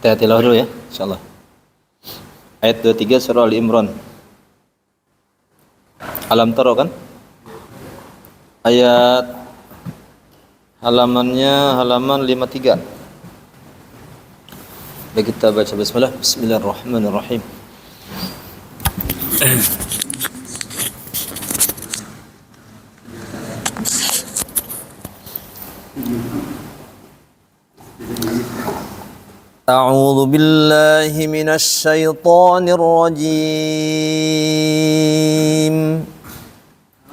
Kita tilawah dulu ya, insyaallah. Ayat 23 surah Al-Imran. Alam tara kan? Ayat halamannya halaman 53. Baik, kita baca bismillah. Bismillahirrahmanirrahim. أعوذ بالله من الشيطان الرجيم.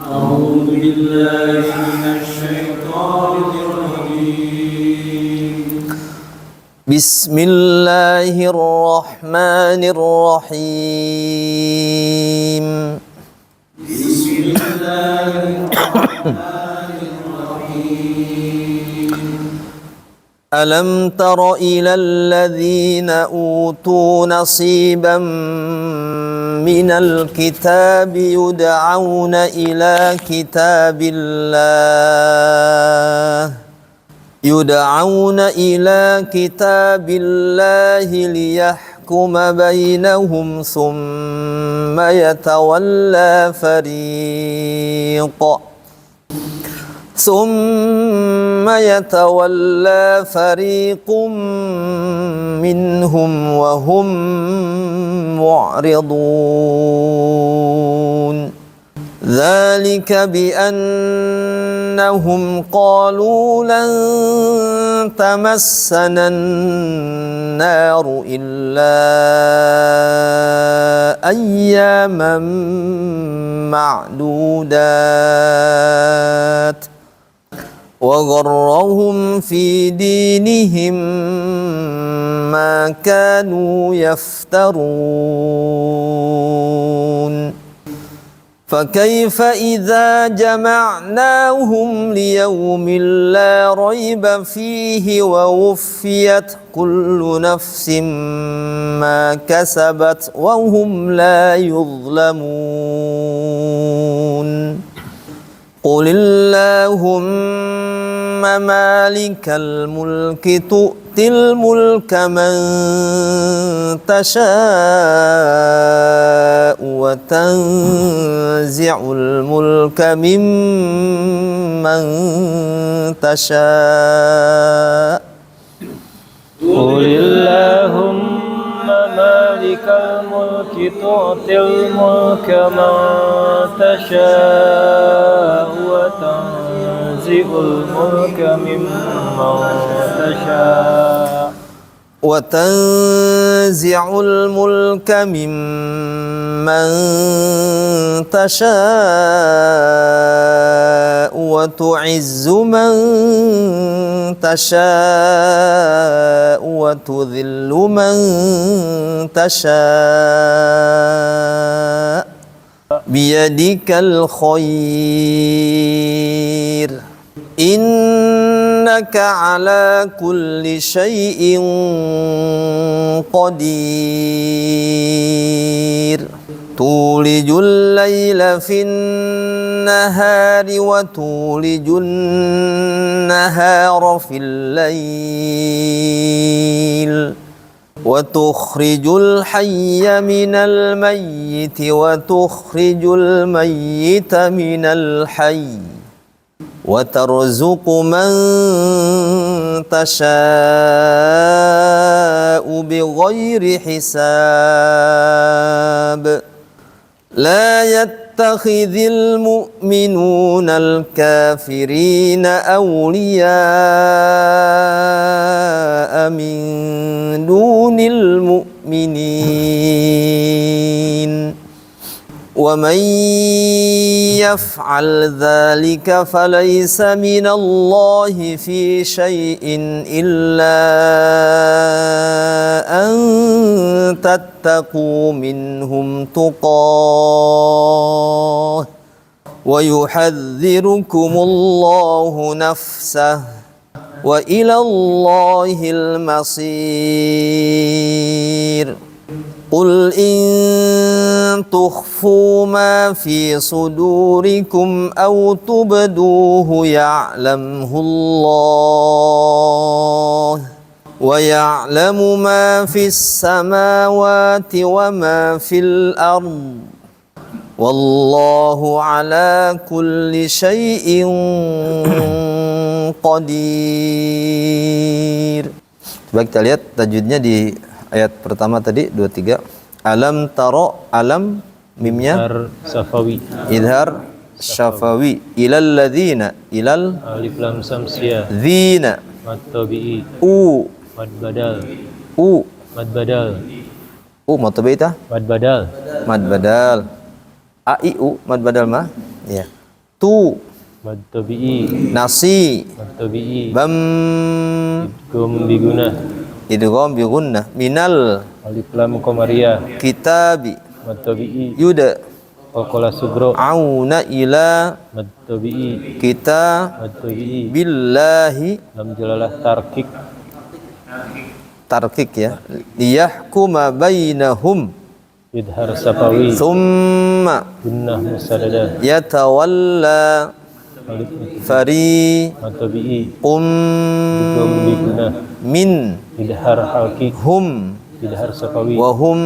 أعوذ بالله من الشيطان الرجيم. بسم الله الرحمن الرحيم. بسم الله الرحمن الرحيم. ألم تر إلى الذين أوتوا نصيبا من الكتاب يدعون إلى كتاب الله ليحكم بينهم ثم يتولى فريق منهم وهم معرضون. ذلك بأنهم قالوا لن تمسنا النار إلا أياما معدودات وغرهم في دينهم ما كانوا يفترون. فكيف إذا جمعناهم ليوم لا ريب فيه ووفيت كل نفس ما كسبت وهم لا يظلمون. قل اللهم مالك الملك تؤتي الملك من تشاء وتنزع الملك ممن تشاء. قل اللهم مالك الملك تؤتي الملك من تشاء وتنزع الملك ممن تشاء وتعز من تشاء وتذل من تشاء بيدك الخير إنك على كل شيء قدير. تولج الليل في النهار وتولج النهار في الليل وتخرج الحي من الميت وتخرج الميت من الحي وترزق من تشاء بغير حساب. لا يتخذ المؤمنون الكافرين أولياء من دون المؤمنين ومن يفعل ذلك فليس من الله في شيء إلا أن تتقوا منهم تقاه ويحذركم الله نفسه وإلى الله المصير. قل إن تخفوا ما في صدوركم أو تبدوه يعلمه الله ويعلم ما في السماوات وما في الأرض والله على كل شيء قدير. Coba kita lihat tajwidnya di ayat pertama tadi 23. Alam taro, alam mimnya Safawi. idhar syafawi ilal ladzina ilal Alif lam samsia. dzina Mad tabi'i. u Mad badal. u Mad badal. mau tabaita Mad badal. mad badal a i u mad badal ma ya tu Mad tabi'i. nasi Mad tabi'i. bam Gum biguna. idgham bi gunnah minal Alif lam qamariyah. kitabi Mad tabi'i. yuda Qalqalah sugro. auna ila Mad tabi'i. kita Mad tabi'i. Lam billahi jalalah tarkik. tarkik ya liyahkuma bainahum Idhar safawi. thumma Gunnah musadada. yatawalla Alif fari Mad tabi'i. qum Gum biguna. min Idhar halki. hum Idhar safawi. wa hum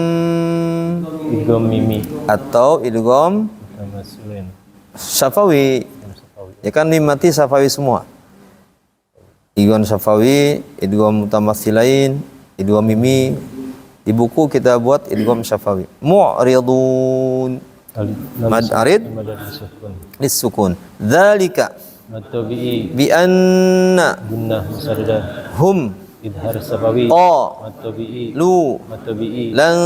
Idgham mimi. atau idgham Sama sulen. syafawi Safawi. ya kan mim mati syafawi semua idgham syafawi idgham mutamatsilain idgham mimi di buku kita buat idgham syafawi mu'ridun Alif mad arid Mad sukun. lisukun dzalika Mad tabi'i. bi anna Gunnah musadada. hum Idhar safawi. qa Mad tabi'i. lu Mad tabi'i. lan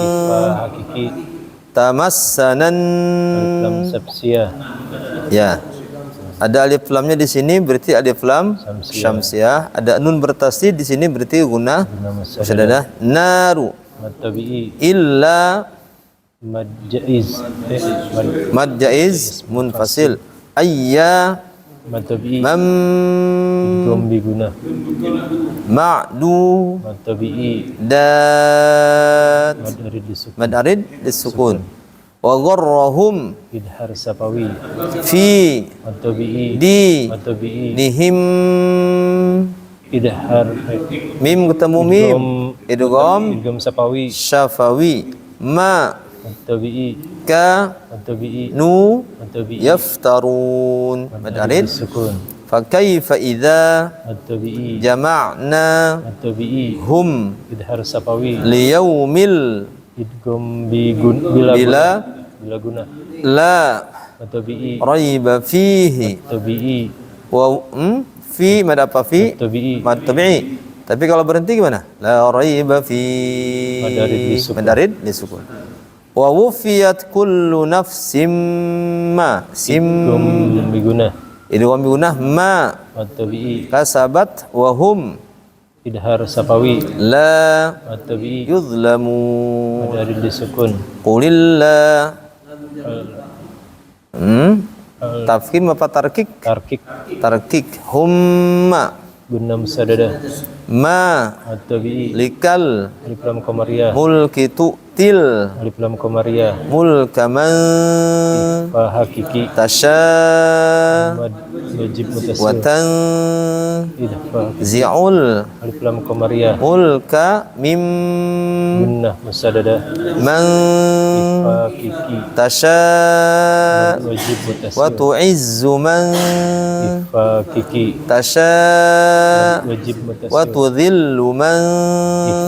Ifa hakiki. tamassanan Alif lam sabsiyah. ya ada alif lamnya di sini berarti alif lam Syamsiyah. syamsiah, ada nun bertasdid di sini berarti guna Gunnah musadada. musyaddadah naru Mad tabi'i. illa Mad jaiz. mad jaiz munfasil ayya Mad tabi'i. mam Gum biguna. ma'du Mad tabi'i. dat Mad arid disukun. mad arid disukun wa gharrahum Idhar safawi. fi Mad tabi'i. di Mad tabi'i. dihim Idhar mim ketemu mim idgham idgham safawi. syafawi ma Mad tabi'i. ka Mad tabi'i. nu Mad tabi'i. yaftarun mad arid sukun. fa kaifa idza Mad tabi'i. jama'na Mad tabi'i. hum Idhar safawi. liyaumil Idgham bila bila guna. la Mad tabi'i. raiba fihi Tabi'i. wa fi mad apa fi Tabi'i. mad tabi'i tapi kalau berhenti gimana la raiba fi Madarid disukun. madarid disukun wa wufiyat kullu nafsim ma sim Gum biguna. idgham bi gunnah ma Mad tabi'i. kasabat wa hum Idhar safawi. la Mad tabi'i. yuzlamun Madarid disukun. qulillah tafkhim apa tarkik Tarkik. tarkik humma Gunnah musadada. ma Mad tabi'i. likal Alif lam qamariyah. mulki tu'til Alif lam qamariyah. mulka man Fa hakiki. tasha Mad wajib wa mutasil. Idfa. tanzi'ul Alif lam qamariyah. mulka mim Gunnah musadada. man Fa hakiki. tasha Mad wajib wa mutasil. tu'izzu man Fa hakiki. tasha Wajib wa mutasil. tudhillu man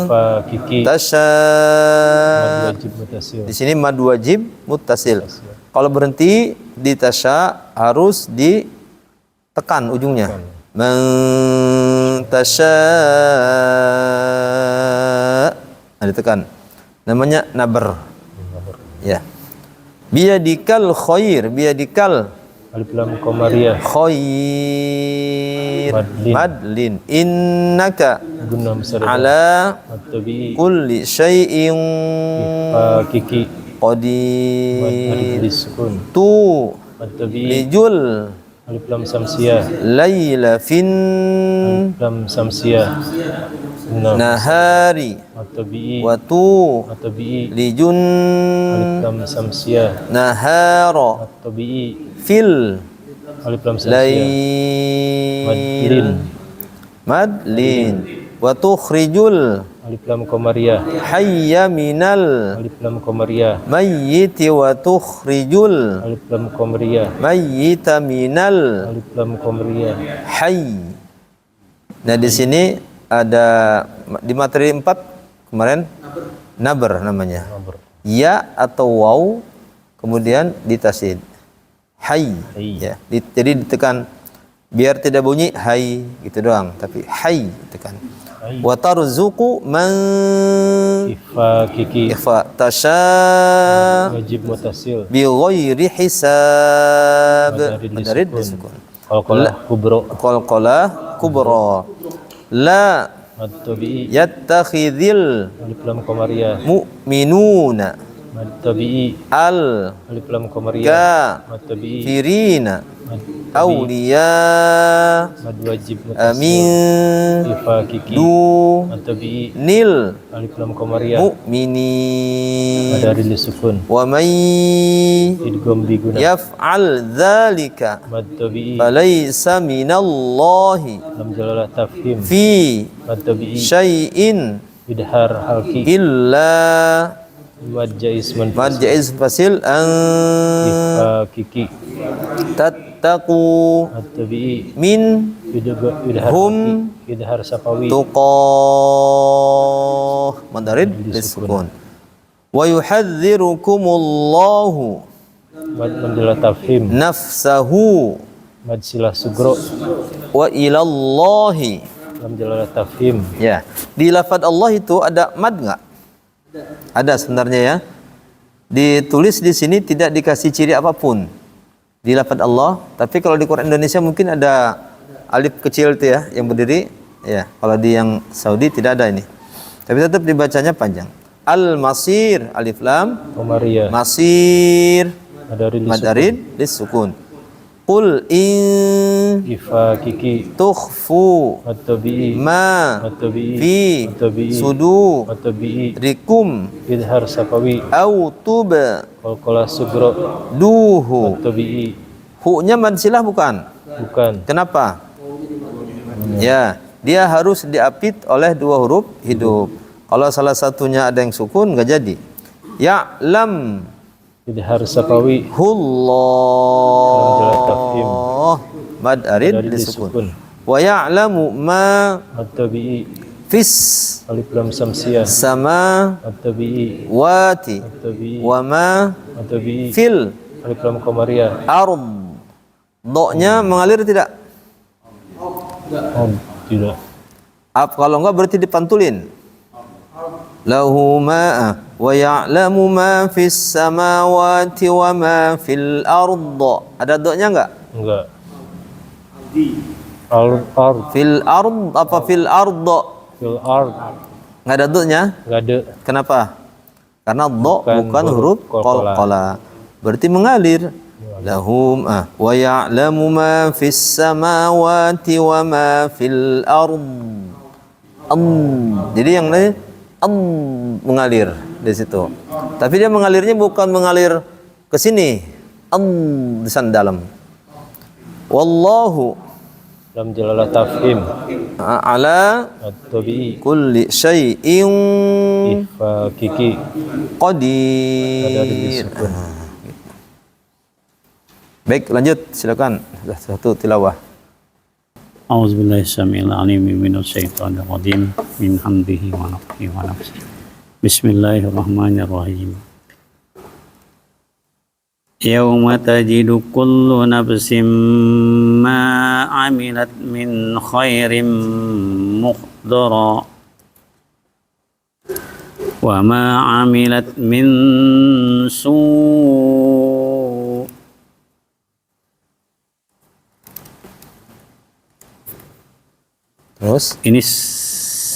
Fa hakiki. tasha Mad wajib mutasil. di sini mad wajib muttasil. Kalau berhenti di tasya harus ditekan ujungnya. Man tasya. Nah, ditekan. Namanya nabar. Ya. Biyadikal khair, biyadikal Alif lam qamariyah. khair. Madlin. Madlin. Innaka Gunnah musadada. ala Mad tabi'i. kulli syai'in Fa hakiki. Mad qadir. disukun. Tu Mad tabi'i. lijul Alif lam samsiyah. laila fin Alif lam samsiyah. Gunnah. nahari Mad tabi'i. wa tu Mad tabi'i. lijun Alif lam samsiyah. nahara Mad tabi'i. fil Alif lam samsiyah. lail Madlin. madlin wa tukhrijul Alif lam qamariyah. hayya minal Alif lam qamariyah. mayyiti wa tukhrijul Alif lam qamariyah. mayyita minal Alif lam qamariyah. hayy. Nah, di sini ada di materi 4 kemarin naber namanya. Naber. Ya atau waw kemudian ditasid. Hayy. Hayy. Ya, jadi ditekan biar tidak bunyi hai gitu doang, tapi hai tekan. Hayy. Wa tarzuqu man Ifa kiki. ikhfa tasha Wajib mutasil. bi ghairi hisab. Madarid Madarid disukun. disukun. Qalqalah kubro. Qalqalah kubra. La Mad tabi'i. yattakhidhil Alif lam qamariyah. mu'minuna Mad tabi'i. al Alif lam qamariyah. Mad tabi'i. kafirina Mad awliya Mad wajib mutasil. amin Ifa kiki. du Mad tabi'i. nil Alif lam qamariyah. mu'minin Madarid disukun. wa may Idgham bi guna. yaf'al dzalika Mad tabi'i. falaysa minallahi Lam jalalah tafhim. fi Mad tabi'i. syai'in Idhar halki. illa Mad jaiz manfasil. mad jaiz fasil an Ifa kiki. tattaqu Mad tabi'i. min Idhar Hum. halki. Idhar safawi. tuqah madarid disukun wa yuhadzirukumullahu Mad menjala tafhim. nafsahu Mad silah sugro. wa ilallahi. Lam jalalah tafhim. Ya, di lafaz Allah itu ada mad enggak? Ada sebenarnya ya. Ditulis di sini tidak dikasih ciri apapun di lafaz Allah, tapi kalau di Quran Indonesia mungkin ada alif kecil itu ya yang berdiri. Ya, kalau di yang Saudi tidak ada ini. Tapi tetap dibacanya panjang. Al-Masir alif lam, Qamariyah. Masir Madarid disukun. madarid disukun. Qul in Ifa kiki. tukhfu Mad tabi'i. ma Mad tabi'i. fi Mad tabi'i. sudu Mad tabi'i. rikum Idhar safawi. au tuba Qalqalah sugro. duhu. Mad tabi'i. Hu-nya mad silah bukan? Bukan. Kenapa? Ya, dia harus diapit oleh dua huruf hidup. Kalau salah satunya ada yang sukun nggak jadi. Ya'lam Idhar safawi. hullah tafhim. mad arid Madarid disukun. disukun. Wa ya'lamu ma Mad tabi'i. fis Alif lam samsiyah. sama Mad tabi'i. wati Mad tabi'i. wa ma Mad tabi'i. fil Alif lam qamariyah. ard. Do-nya mengalir tidak? Oh, tidak. Kalau enggak berarti dipantulin. Lahu ma wa ya'lamu ma fis samawati wa ma fil ard. Ada do-nya enggak? Enggak. Al-ard. Fil ard apa fil ard? Fil ard. Enggak ada do-nya. Enggak ada. Kenapa? Karena do Bukan bukan huruf qalqalah. qalqalah. Berarti mengalir. Lahum wa ya'lamu ma fis samawati wa ma fil ard. Jadi yang lain mengalir di situ. Tapi dia mengalirnya bukan mengalir ke sini. Di sana dalam. Wallahu Lam jalalah tafhim. ala At-tabi'i. kulli syai'in Ifa kiki. Madarid qadir. disukun. Baik, lanjut silakan. Sudah satu tilawah. أعوذ بالله السميع العليم من الشيطان الرجيم من حمده ونفخه ونفسه بسم الله الرحمن الرحيم يوم تجد كل نفس ما عملت من خير محضرا وما عملت من سوء Terus Ini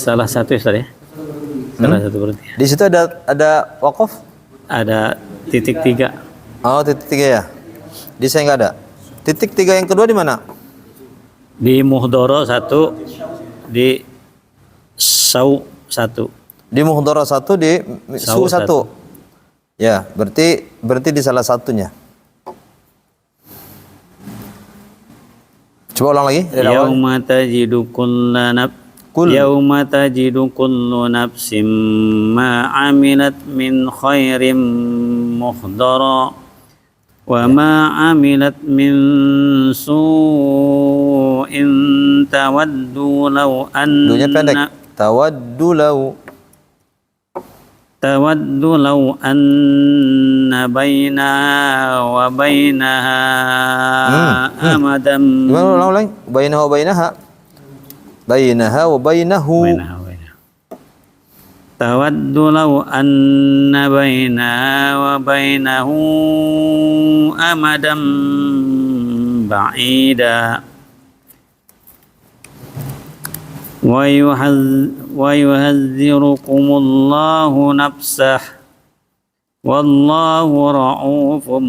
salah satu ya Ustaz ya? Salah satu berarti. di situ ada waqaf? Ada titik 3. Oh, titik 3 ya. Di saya nggak ada. Titik 3 yang kedua di mana? Di Muhdoro 1, di Sau 1. Di Muhdara 1, di Su 1. Sau 1. Ya, berarti di salah satunya. Coba ulang lagi dari awal. Yauma tajidu kulla nafsin Kul. Yauma tajidu kullu nafsin ma amilat min khairin muhdara wa ma amilat min su'in tawaddu law Dunya pendek. anna Tawaddu anna bainaha wa bainaha amadan Gimana ulang? Bainaha wa bainaha. Bainaha wa bainahu. bainaha wa bainaha. Tawaddu law anna bainaha wa bainahu amadan ba'ida wa yuhadhdhirukumullahu nafsah wallahu ra'ufum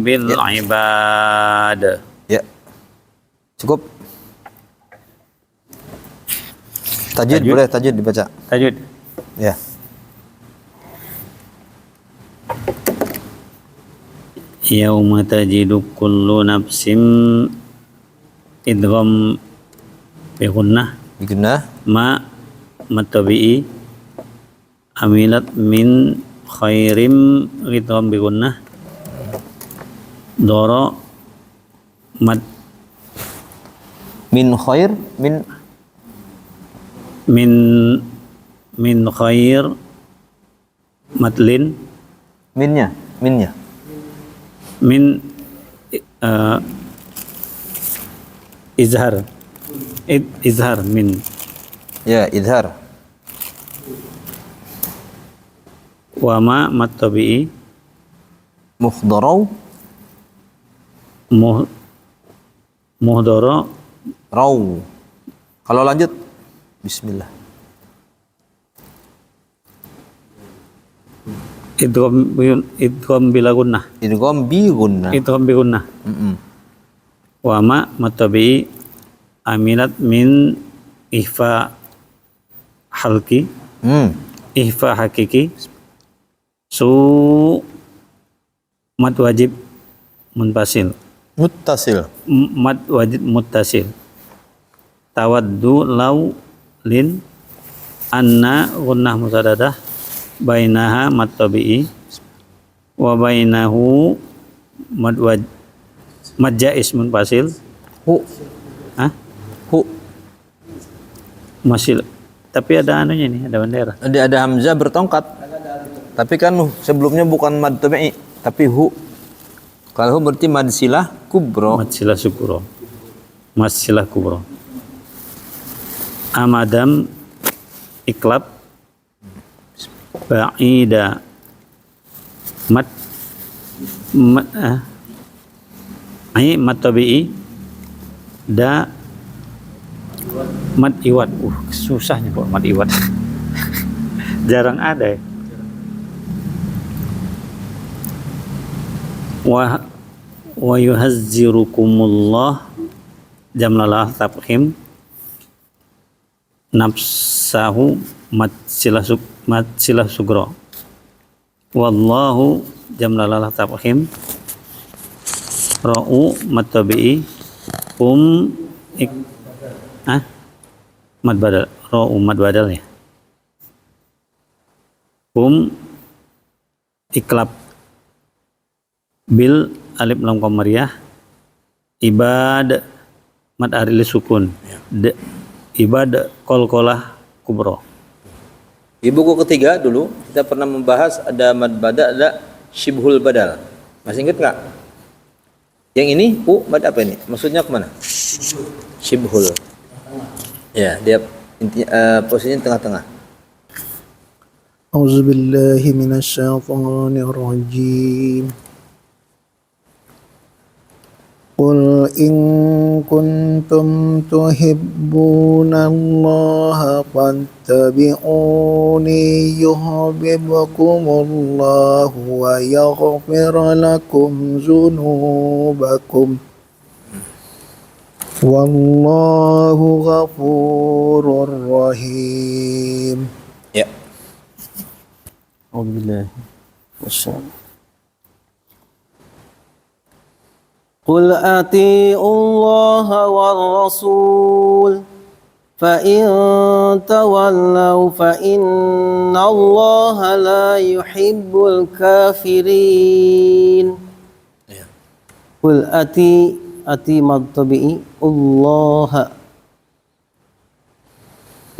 bil ibad. Ya. Cukup. Tajwid boleh tajwid dibaca. Tajwid. Ya. Yauma tajidu kullu nafsin idgham bi gunnah Bigunnah. ma matabi'i amilat min khairim idgham bi gunnah dara mad Min khair min khair matlin minnya. min izhar izhar min Ya, idhar. wa ma matabi'i Mukhdarau muhdara raw. Kalau lanjut bismillah. idgham bila gunnah Idgham bi gunnah. idgham bi gunnah wa ma matabi'i amilat min ihfa halki ihfa hakiki su mad wajib munfasil Muttasil. mad wajib muttasil tawaddu law lin anna gunnah musadadah bainaha mad tabi'i wa bainahu mad jaiz munfasil Hu. Hah? Hu. Masih tapi ada anunya nih, ada bendera. Ada hamzah bertongkat. Tapi kan sebelumnya bukan mad tabi'i, tapi hu. Kalau hu berarti mad silah kubro. Mad silah sukuro. Mad silah kubro. Amadam iklab ba'ida mad mad tabi'i da mad iwat. Susahnya kok mad iwat. Jarang ada ya. Wa yuhazzirukumullah jamlalah tafhim nafsahu mad silah sugro wallahu jamlalah tafhim ra'u mad tabi'i mad badal ra'u mad badal ya iklab bil alif lam qamariyah ibad mad aril sukun ibad qalqalah kubro. Di buku ketiga dulu kita pernah membahas ada mad bada, ada syibhul badal. Masih ingat nggak? Yang ini mad apa ini? Maksudnya kemana? Syibhul. Ya, dia posisinya tengah-tengah. A'udzubillahi minasyaitonirrajim. Qul in kuntum tuhibbunallaha fattabi'uni yuhibbukumullahu wa yaghfir lakum dzunubakum. Wallahu ghafurur rahim. Ya. Alhamdulillah. Qul ati'u Allah wal rasul فإن تولوا فإن الله لا يحب الكافرين قل أتي مطبئي الله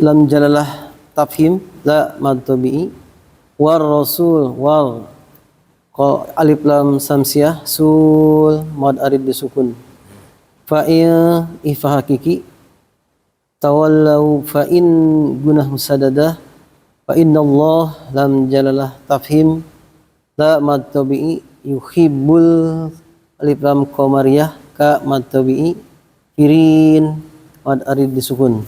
لم جلله تفهيم لا مطبئي والرسول alif lam samsiah sul mad arid disukun fa ifa hakiki tawallau fa in gunah musadadah fa innallah lam jalalah tafhim la mad tabi'i yuhibbul alif lam qamariyah ka mad tabi'i firin mad arid disukun.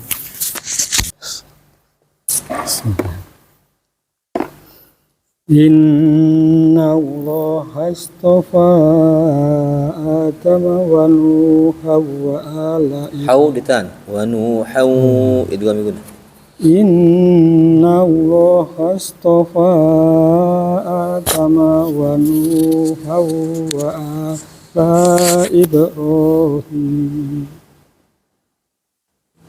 Inna Allah astafa Adama wa Nuha wa ala Hau ditan. Wa nuhau idgham guna. Inna Allah astafa Adama wa Nuha wa ala Ibrahim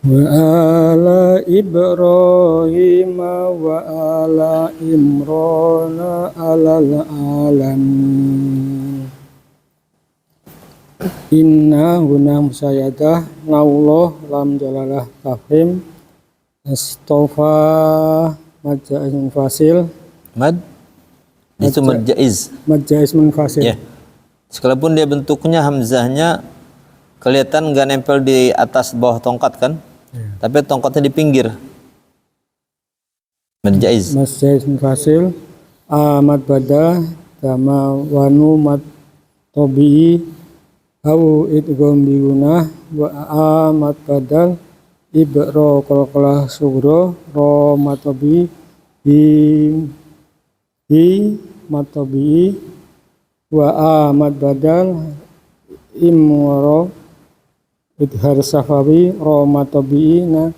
wa ala Ibrahim wa ala Imran alal alamin. Inna huna musayyadah naullah lam jalalah tafhim astofa majaiz munfasil Mad itu mad jaiz. majaiz munfasil. Ya. Sekalipun dia bentuknya hamzahnya kelihatan nggak nempel di atas bawah tongkat kan? Tapi tongkatnya di pinggir. Mad jaiz. Majaiz munfasil amat bada dama wanu mat tobi au idgham bi gunah wa amat badal ibro qalqalah sugro ro matobi hi matobi wa amat badal imro idhar safawi ro matobi na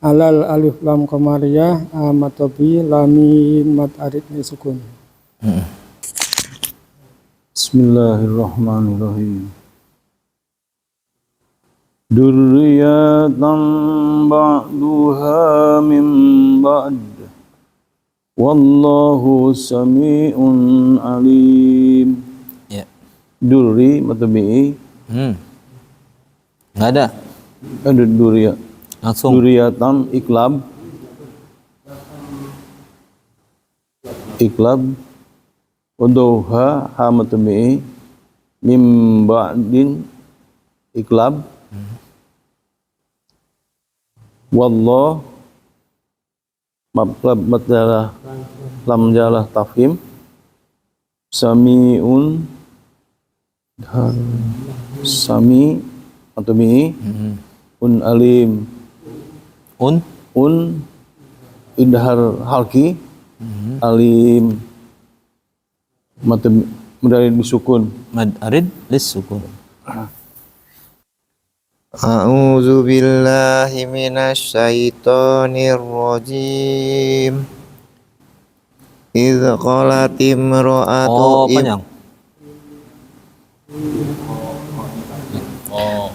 alal alif lam qamariyah amatobi lamim mat arid sukun. Bismillahirrahmanirrahim. Durriyatan ba'duha min ba'd. Wallahu sami'un alim. Ya. Durri matabi'i. Nggak ada. Ada durriyat. Langsung. Durriyatan iklab. Iklab. Waduha ha matabi'i. Min ba'din iklab. Wallah matlab matjalah lam jalah tafhim sami'un sami atau mi un alim un idhar halki alim mata mudari disukun Mad arid lis sukun. A'udzu billahi minasy syaithanir rajim. Idz qalat imra'atu panjang.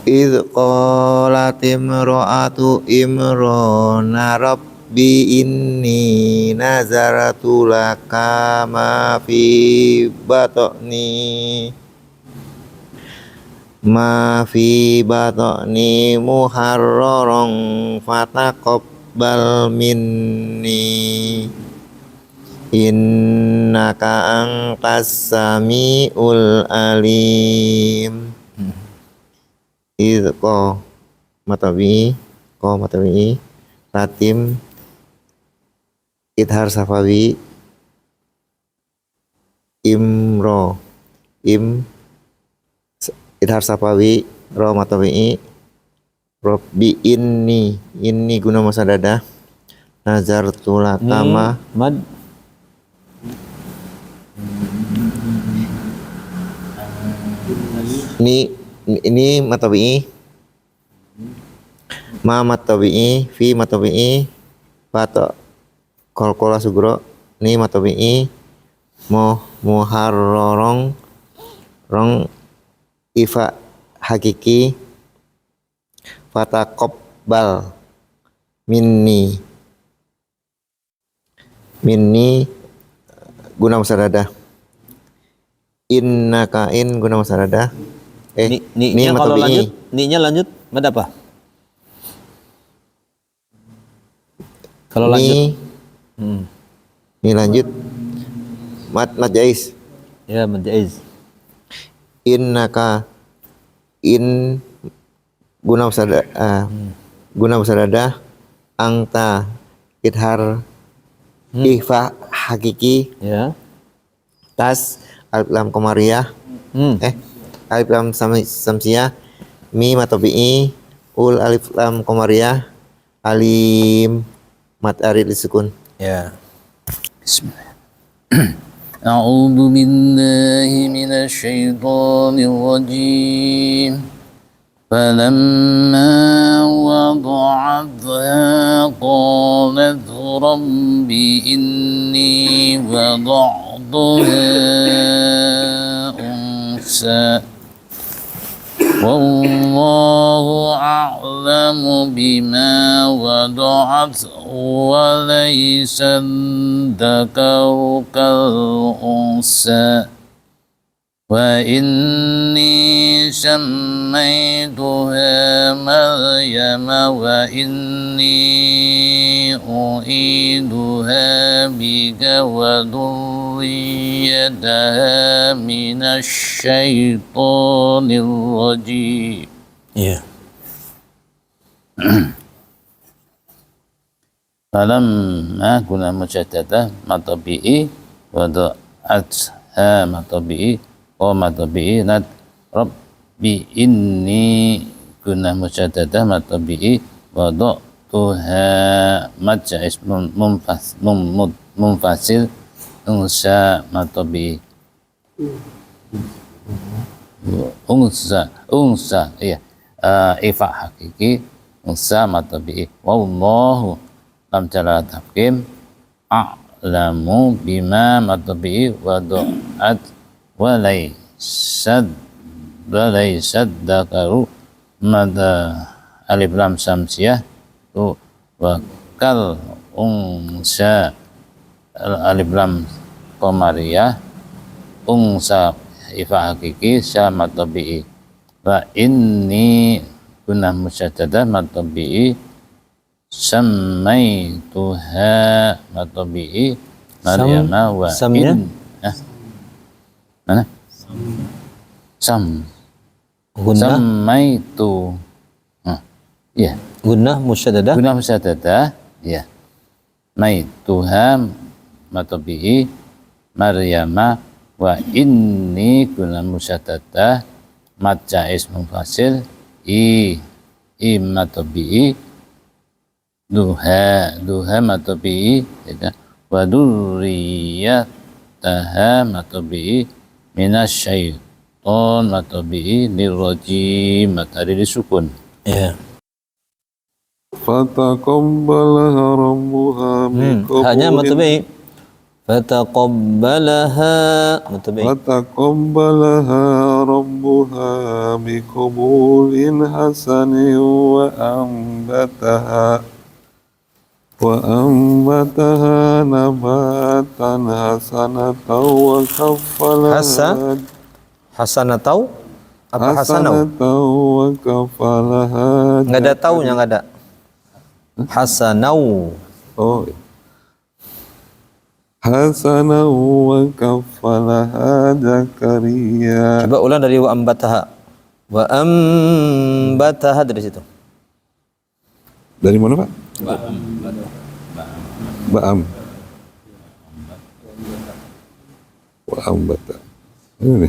Idz qalat imra'atu imrana rabbi inni nazartu laka ma fi batni muharraran fataqabbal minni innaka antas samiul alim. Idqa matawi latim idhar safawi idhar safawi ro matawi rabbi inni guna musaddadah nazartu lakama Mad ini matawi ma matawi fi matawi pato qalqala sugro ni matawi muharrarong rong ifa hakiki fataqabbal minni guna musadadah. Innaka in guna musadadah. Ni-nya kalau lanjut, ni-nya lanjut mad apa? Kalau lanjut. Ni lanjut mad jaiz. Ya, mad jaiz. Innaka in guna musadadah angta idhar ikhfa hakiki Ya. tas alif lam qamariyah alif lam samsiyah mim atau bi ul alif lam qamariyah alim mat arid disukun. Ya. أعوذ بالله من الشيطان الرجيم فلما وضعتها قالت رب إني وضعتها أنثى والله أعلم بما وضعت وليس الذكر كالأنثى وإني سميتها مريم وإني أعيدها بك وذريتها من الشيطان الرجيم. Iya. Falamma guna mujaddadah matabi'i wada'atha matabi'i wa matabi'i nad rabbi inni guna mujaddadah matabi'i wada'tuha maja'is munfasil unsa matabi'i unsa iya ifa hakiki unsa matabi'i wallahu lam jalalat hakim a'lamu bima matabi'i wa du'at wa laysad dakaru mada alif lam samsiyah tu wa kal unsa alif lam qamariyah unsa ifa hakiki sa matabi'i wa inni guna musyaddadah matabi'i Samaituha matabi'i Maryama wa Samnya? Mana? Sam Gunnah, Samaitu ya gunnah musyaddadah. guna musyaddadah ya Maituha matabi'i Maryama wa inni guna musyaddadah mad jaiz munfasil i matabi'i duha matabi'i wa durriyataha matabi'i minasyaiton matabi'i lirrajim matari disukun. Ya. Fataqabbalaha rabbuha Hanya matabi. Fataqabbalaha matabi. Fataqabbalaha rabbuha biqabulin hasanin wa ambataha nabatan hasanatan wa kaffalaha Hasanatau apa hasanau? wa kaffalaha Enggak ada taunya, enggak ada. Hasanau. oh hasanau wa kaffalaha Zakaria. Coba ulang dari wa ambataha. Wa ambataha dari situ. Dari mana, Pak? Ba'am. Wa ambata. Ini.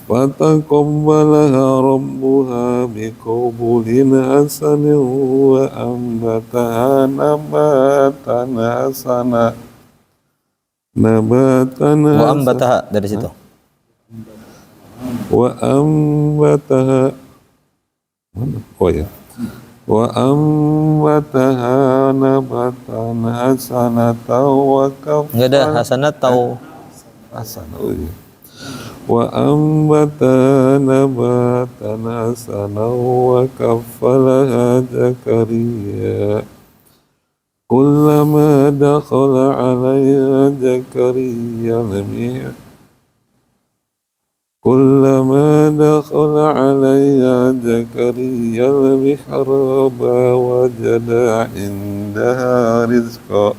Fataqabbalaha rabbuha biqabulin hasanin wa ambataha nabatan hasana. Nabatan Wa ambataha dari situ. wa ambataha mana? Oh ya. Wa ambataha nabatan hasanatan wa Enggak ada hasanatau. hasan. Oh iya. وأنبت نباتا حسنا وكفلها زكريا كلما دخل عليها زكريا المحراب وجد عندها رزقا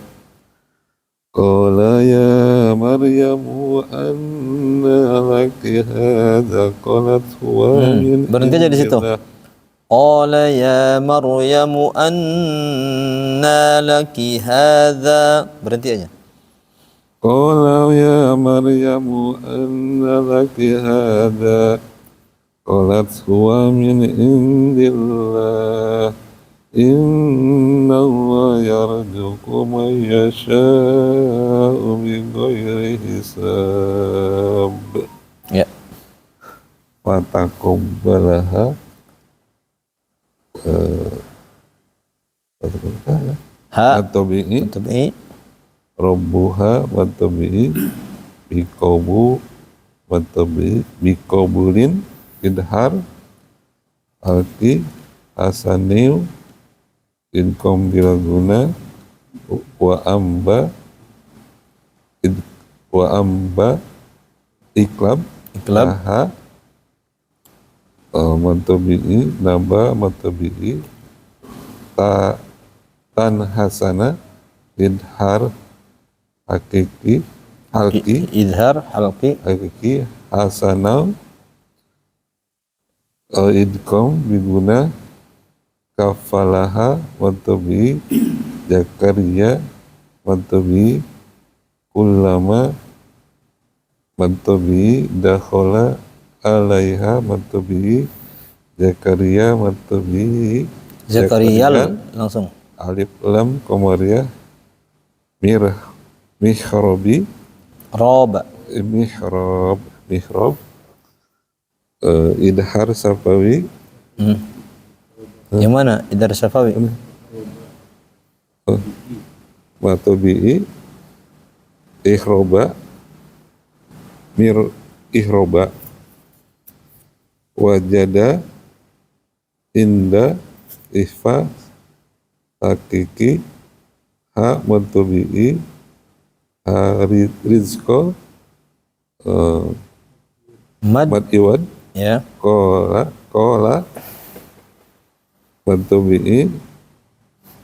قال يا مريم أنى لك هذا قالت هو من Berhenti aja di situ. الله. Qala ya Maryam anna laki hadza. Berhenti aja. قال يا مريم أنى لك هذا قالت هو من عند الله إن الله يرزق من يشاء بغير حساب Ya. فتقبلها Ha. الطبيعي Tabi'i. Rabbuha wa tabi'i biqabulin idhar alki hasanil idkom bilaguna wa amba iklab laha matabi'i naba matabi'i tan hasana idhar hakiki Idhar halqi. hakiki hasanau idkom biguna kafalaha watabi Zakaria watabi ulama watabi dakhala alaiha watabi Zakaria watabi Zakaria langsung. alif lam komariah mihrabi Rob. mihrab idhar safawi Yang mana? Idhar Syafawi. matobi'i ihroba ihroba wajada inda ihfa hakiki ha matobi'i rizko Mad. mat iwad Ya. kola matobi'i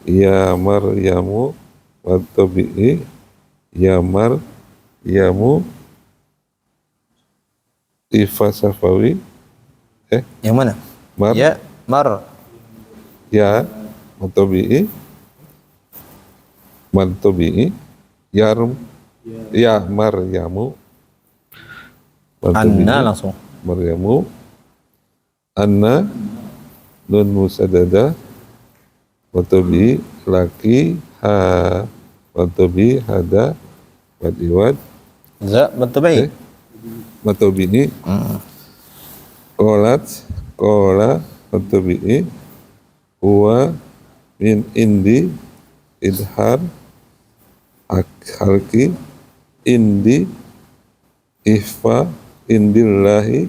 ya maryamu matobi'i ya maryamu ifa safawi Yang mana? mar Ya. Mar. ya matobi'i ya maryamu Anna langsung. maryamu anna nun musaddada matobi'i laki ha matobi'i hada wadiwad Za matabi'i. matobi'i kola matobi'i huwa min indi idhar halki indi ihfa indillahi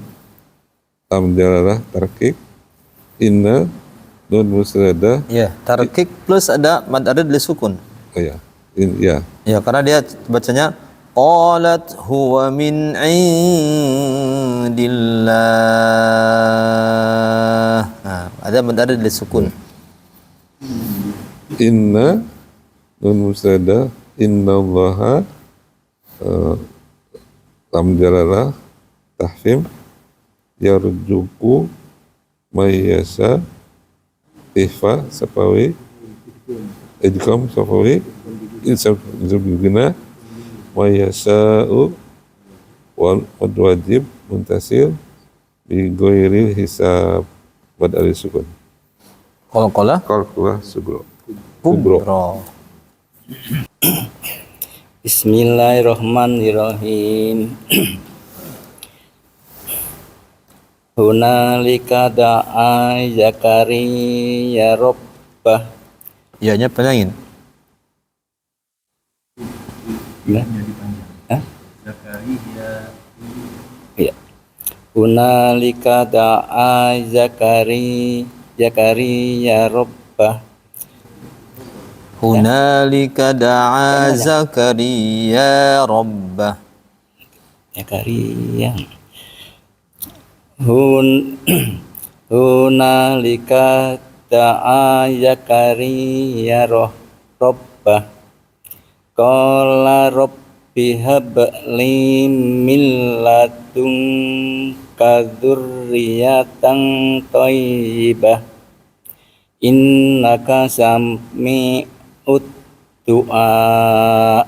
amjalalah tarkik inna nun musnada Ya, tarkik plus ada mad arid li sukun. ya ya Ya, karena dia bacanya qalat huwa min indillah. Nah, ada mad arid li sukun. inna nun musnada innallaha amjalalah tahfim yarjuku mayyasa ihfa safawi idkom safawi insaf zubiguna mayyasa'u wal wajib muntasil bi ghairi hisab bad ali sukun Qala qalqula subro kubra. Bismillahirrahmanirrahim. Hunalika da'a Zakaria rabbah. Ianya panjangin. Ya. Hah? Iya. Hunalika da'a Zakaria rabbah. Hunalika da'a Zakaria rabbah. Zakaria. Hunalika da'a Zakaria rabbah. Qala rabbi hab li min ladunka dzurriyyatan thayyibah innaka sami'ud du'a.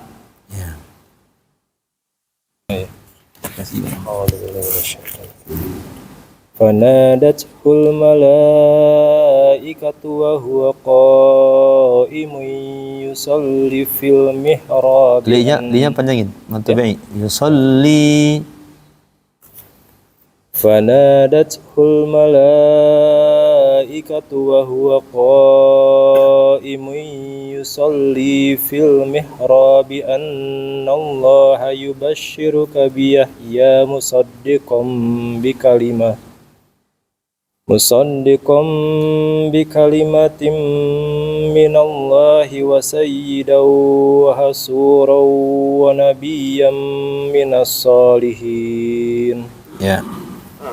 Fanadathul malaikatu wa huwa qa'imun yusalli fil mihrab. Linya panjangin. Mantubi. Yusalli. Fanadathul malaikatu wa huwa qa'imun yusalli fil mihrab annallaha yubashshiruka bi Yahya musaddiqan bi kalimatin minallahi wa sayyidan wa hasuran wa nabiyyan minas salihin. Ya.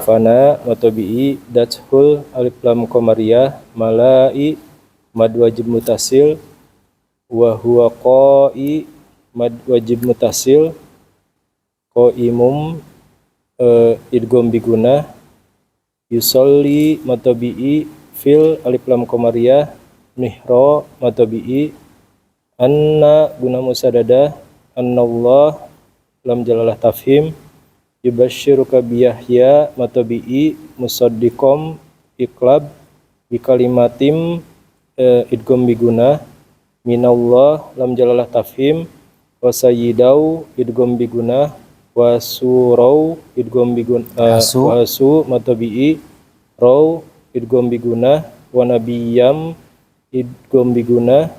Fana matobi'i dathul alif lam qamariyah malai mad wajib mutasil wa huwa qa'i mad wajib mutasil qaimum idgham biguna yusolli matobi'i fil alif lam qamariyah mihra matobi'i anna guna musadada annallah lam jalalah tafhim yubashshiruka bi Yahya matobi'i musaddiqom iklab bi kalimatim idgham biguna minallah lam jalalah tafhim wa sayyidau idgham biguna wa surau idgham biguna wa su matobi'i raw idgham biguna wa nabiyyam idgham biguna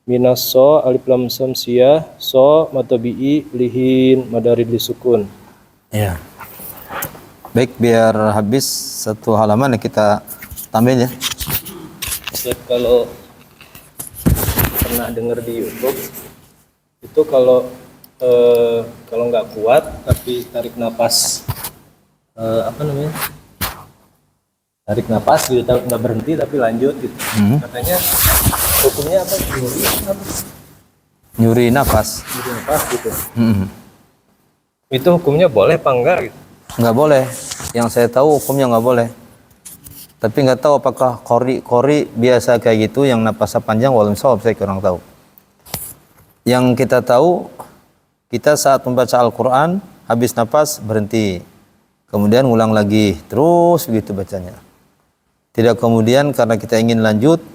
minas so alif lam samsiyah so matobi'i lihin madarid lisukun. Ya. Baik, biar habis satu halaman kita tambahin ya. Ustaz, kalau pernah dengar di YouTube itu kalau nggak kuat tapi tarik napas tarik napas gitu nggak berhenti tapi lanjut gitu. Katanya hukumnya apa? Nyuri nafas. Nyuri nafas gitu. Itu hukumnya boleh apa enggak gitu? Nggak boleh. Yang saya tahu hukumnya nggak boleh. Tapi nggak tahu apakah qori biasa kayak gitu yang napasnya panjang, walau sawab saya kurang tahu. Yang kita tahu, kita saat membaca Al-Quran habis napas berhenti, kemudian ulang lagi, terus begitu bacanya. Tidak kemudian karena kita ingin lanjut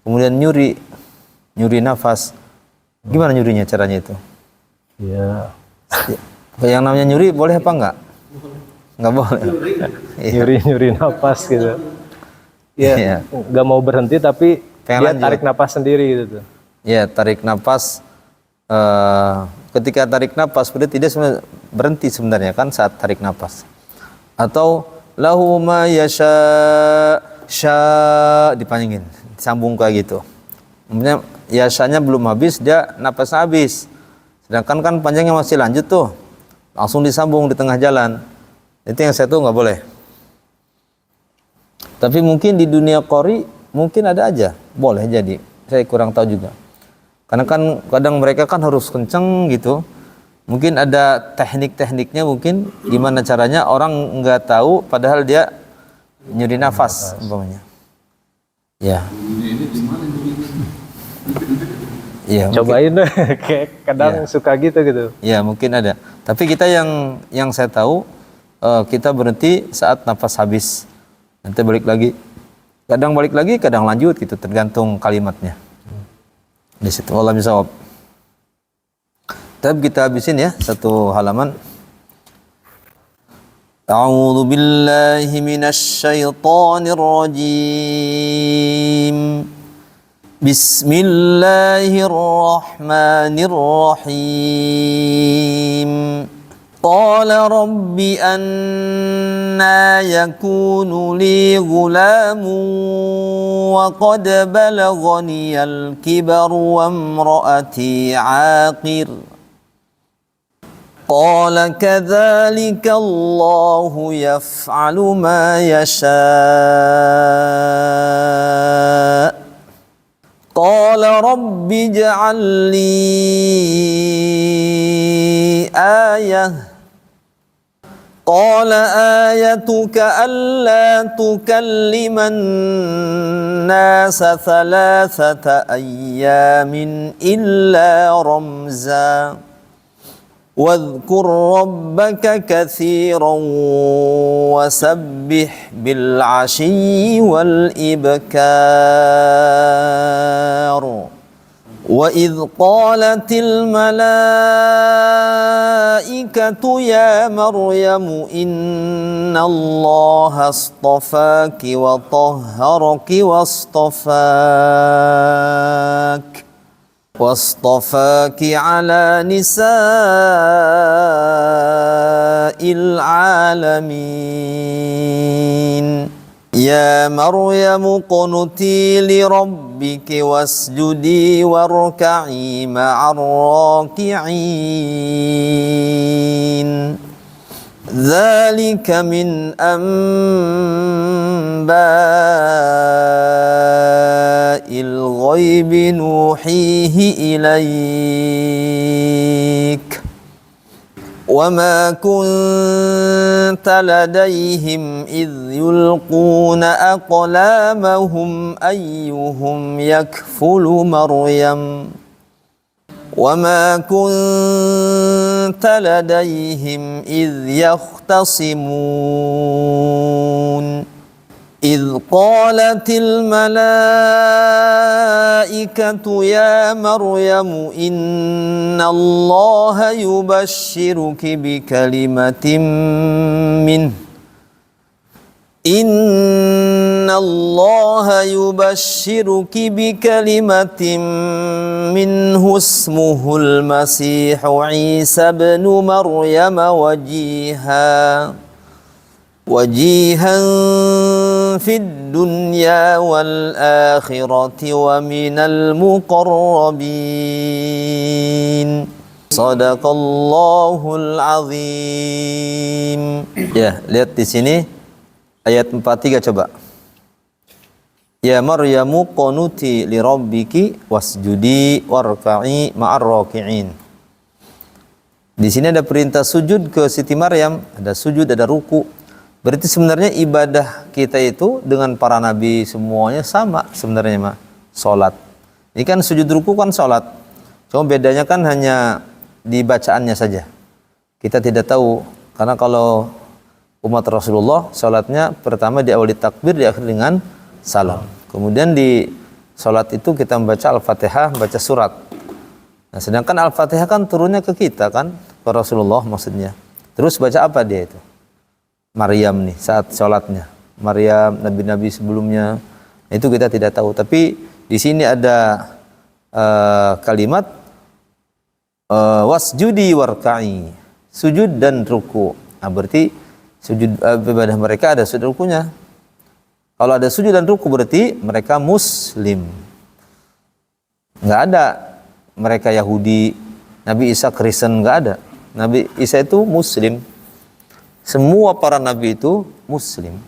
kemudian nyuri nafas. Gimana nyurinya caranya itu? Ya. Yang namanya nyuri boleh apa enggak? Enggak boleh. Nyuri nafas gitu. Iya. Nggak mau berhenti tapi pengen dia tarik napas sendiri gitu. Ya, tarik napas. Ketika tarik napas berarti dia berhenti sebenarnya kan saat tarik napas. Atau lahu ma yasha dipanjangin, disambung kayak gitu. Kemudian yashanya belum habis, dia napasnya habis. Sedangkan kan panjangnya masih lanjut tuh. Langsung disambung di tengah jalan. Itu yang saya tahu nggak boleh. Tapi mungkin di dunia qori mungkin ada aja, boleh jadi. Saya kurang tahu juga. Karena kan kadang mereka kan harus kenceng gitu. Mungkin ada teknik-tekniknya, mungkin gimana caranya orang nggak tahu padahal dia nyuri nafas umpamanya. Ya. Iya. Cobain deh, kayak kadang suka gitu. Ya, mungkin ada. Tapi kita yang saya tahu kita berhenti saat nafas habis. Nanti balik lagi. Kadang balik lagi, kadang lanjut gitu, tergantung kalimatnya. Di situ Allah misawab. Tapi kita habisin ya satu halaman. A'udzu billahi minasy syaithanir rajim. Bismillahirrahmanirrahim. قال رب أنى يكون لي غلام وقد بلغني الكبر وامرأتي عاقر قال كذلك الله يفعل ما يشاء قال رب اجعل لي آية قال آيتك ألا تكلم الناس 3 أيام إلا رمزا واذكر ربك كثيرا وسبح بالعشي والإبكار وإذ قالت الملائكة يا مريم إن الله اصطفاك وطهرك واصطفاك على نساء العالمين يا مريم اقنتي لربك واسجدي واركعي مع الراكعين ذلك من أنباء الغيب نوحيه إليك وما كنت لديهم إذ يلقون أقلامهم أيهم يكفل مريم وما كنت لديهم إذ يختصمون إذ قالت الملائكة يا مريم إن الله يبشرك بكلمة منه إن الله يبشرك بكلمة منه اسمه المسيح عيسى بن مريم وجيها في الدنيا والآخرة ومن المقربين صدق Allahul Azim. Ya, lihat di sini ayat 43 coba. Ya Maryamu qunuti li rabbiki wasjudi warka'i ma'ar raki'in. Di sini ada perintah sujud ke Siti Maryam, ada sujud, ada ruku. Berarti sebenarnya ibadah kita itu dengan para nabi semuanya sama sebenarnya mah, salat. Ini kan sujud ruku kan salat. Cuma bedanya kan hanya di bacaannya saja. Kita tidak tahu karena kalau umat Rasulullah salatnya pertama diawali takbir, diakhiri dengan salam. Kemudian di salat itu kita membaca Al-Fatihah, baca surat. Nah, sedangkan Al-Fatihah kan turunnya ke kita kan, ke Rasulullah maksudnya. Terus baca apa dia itu? Maryam nih saat sholatnya, Maryam, nabi-nabi sebelumnya, itu kita tidak tahu. Tapi di sini ada kalimat wasjudi warka'i, sujud dan ruku. Nah, berarti sujud ibadah mereka ada sujud rukunya. Kalau ada sujud dan ruku berarti mereka Muslim. Nggak ada mereka Yahudi, Nabi Isa Kristen, nggak ada. Nabi Isa itu Muslim. Semua para nabi itu Muslim.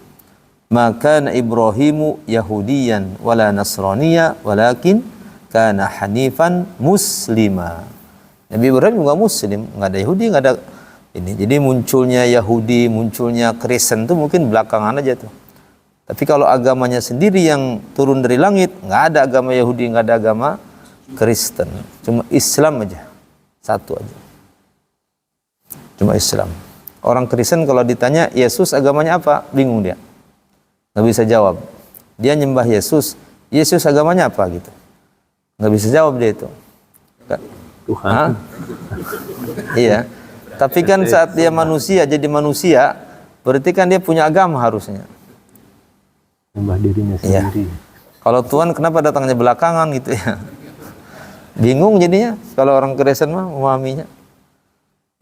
Maka Ibrahimu Yahudiyan wala Nasraniya walakin kana Hanifan Muslima. Nabi Ibrahim juga Muslim, nggak ada Yahudi, nggak ada ini. Jadi munculnya Yahudi, munculnya Kristen itu mungkin belakangan aja tuh. Tapi kalau agamanya sendiri yang turun dari langit, nggak ada agama Yahudi, nggak ada agama Kristen. Cuma Islam aja, satu aja. Cuma Islam. Orang Kristen kalau ditanya Yesus agamanya apa, bingung dia, nggak bisa jawab. Dia nyembah Yesus, Yesus agamanya apa gitu, nggak bisa jawab dia itu. Tuhan. Iya. Tapi kan saat dia manusia jadi manusia, berarti kan dia punya agama harusnya. Nyembah dirinya sendiri. Iya. Kalau Tuhan kenapa datangnya belakangan gitu ya? Bingung jadinya kalau orang Kristen mah memahaminya.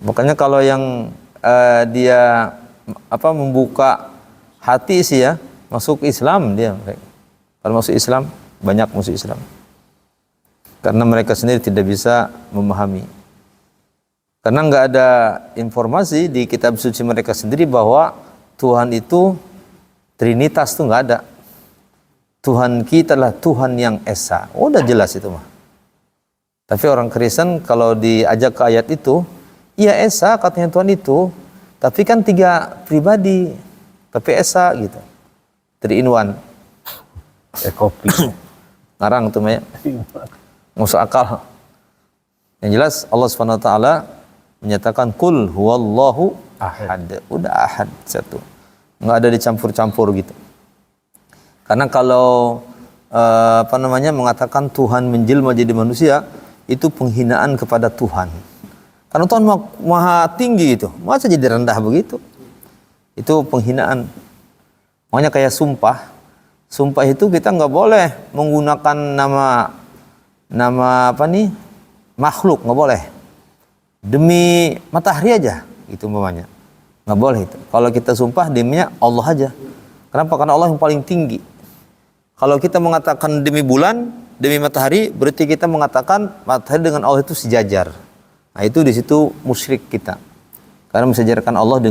Makanya kalau yang dia membuka hati sih ya, masuk Islam dia. Kalau masuk Islam, banyak masuk Islam. Karena mereka sendiri tidak bisa memahami. Karena nggak ada informasi di kitab suci mereka sendiri bahwa Tuhan itu Trinitas tuh nggak ada. Tuhan kita adalah Tuhan yang Esa. Udah jelas itu mah. Tapi orang Kristen kalau diajak ke ayat itu, iya Esa katanya Tuhan itu, tapi kan 3 pribadi, tapi Esa gitu. 3 in 1. Kopi. Ngarang tuh Maya. Masuk akal. Yang jelas Allah Subhanahu wa taala menyatakan kul huwallahu ahad. Udah ahad satu. Enggak ada dicampur-campur gitu. Karena kalau mengatakan Tuhan menjelma jadi manusia, itu penghinaan kepada Tuhan. Karena Tuhan maha tinggi itu. Masa jadi rendah begitu? Itu penghinaan. Makanya kayak sumpah. Sumpah itu kita nggak boleh menggunakan nama makhluk, nggak boleh. Demi matahari aja, itu umpamanya. Nggak boleh itu. Kalau kita sumpah deminya Allah aja. Kenapa? Karena Allah yang paling tinggi. Kalau kita mengatakan demi bulan, demi matahari, berarti kita mengatakan matahari dengan Allah itu sejajar. Nah itu di situ musyrik kita. Karena mensejarkan Allah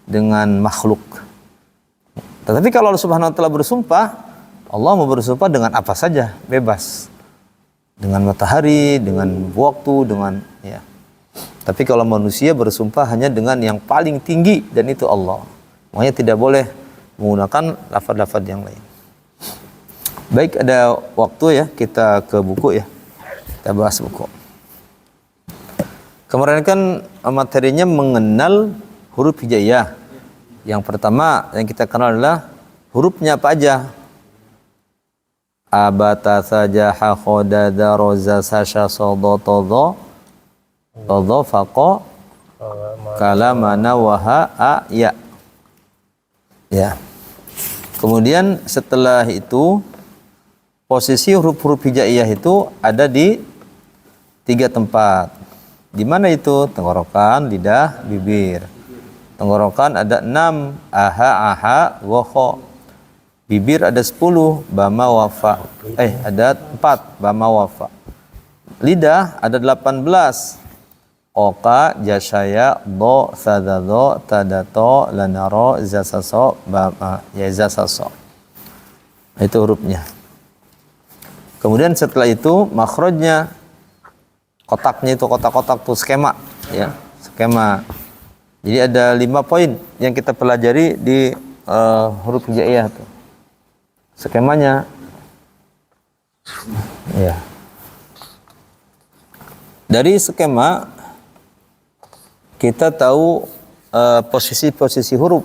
dengan makhluk. Tetapi kalau Allah Subhanahu wa taala bersumpah, Allah mau bersumpah dengan apa saja, bebas. Dengan matahari, dengan waktu, dengan ya. Tapi kalau manusia bersumpah hanya dengan yang paling tinggi dan itu Allah. Makanya tidak boleh menggunakan lafaz-lafaz yang lain. Baik, ada waktu ya, kita ke buku ya. Kita bahas buku. Kemarin kan materinya mengenal huruf hijaiyah. Yang pertama yang kita kenal adalah hurufnya apa aja. Abata saja khodada roza sasha sodo todo faqa kalamana waha a ya. Ya. Kemudian setelah itu posisi huruf-huruf hijaiyah itu ada di 3 tempat. Di mana itu? Tenggorokan, lidah, bibir. Tenggorokan ada 6, aha, woho. Bibir ada 10, bama, wafa. Ada 4, bama, wafa. Lidah ada 18, oka, jasaya, do, sadado, tadato, lanaro, zasaso, bama, ya zasaso. Itu hurufnya. Kemudian setelah itu makhrajnya, kotaknya itu kotak-kotak tuh skema, ya skema. Jadi ada 5 poin yang kita pelajari di huruf hijaiyah tuh. Skemanya, ya. Dari skema kita tahu posisi-posisi huruf.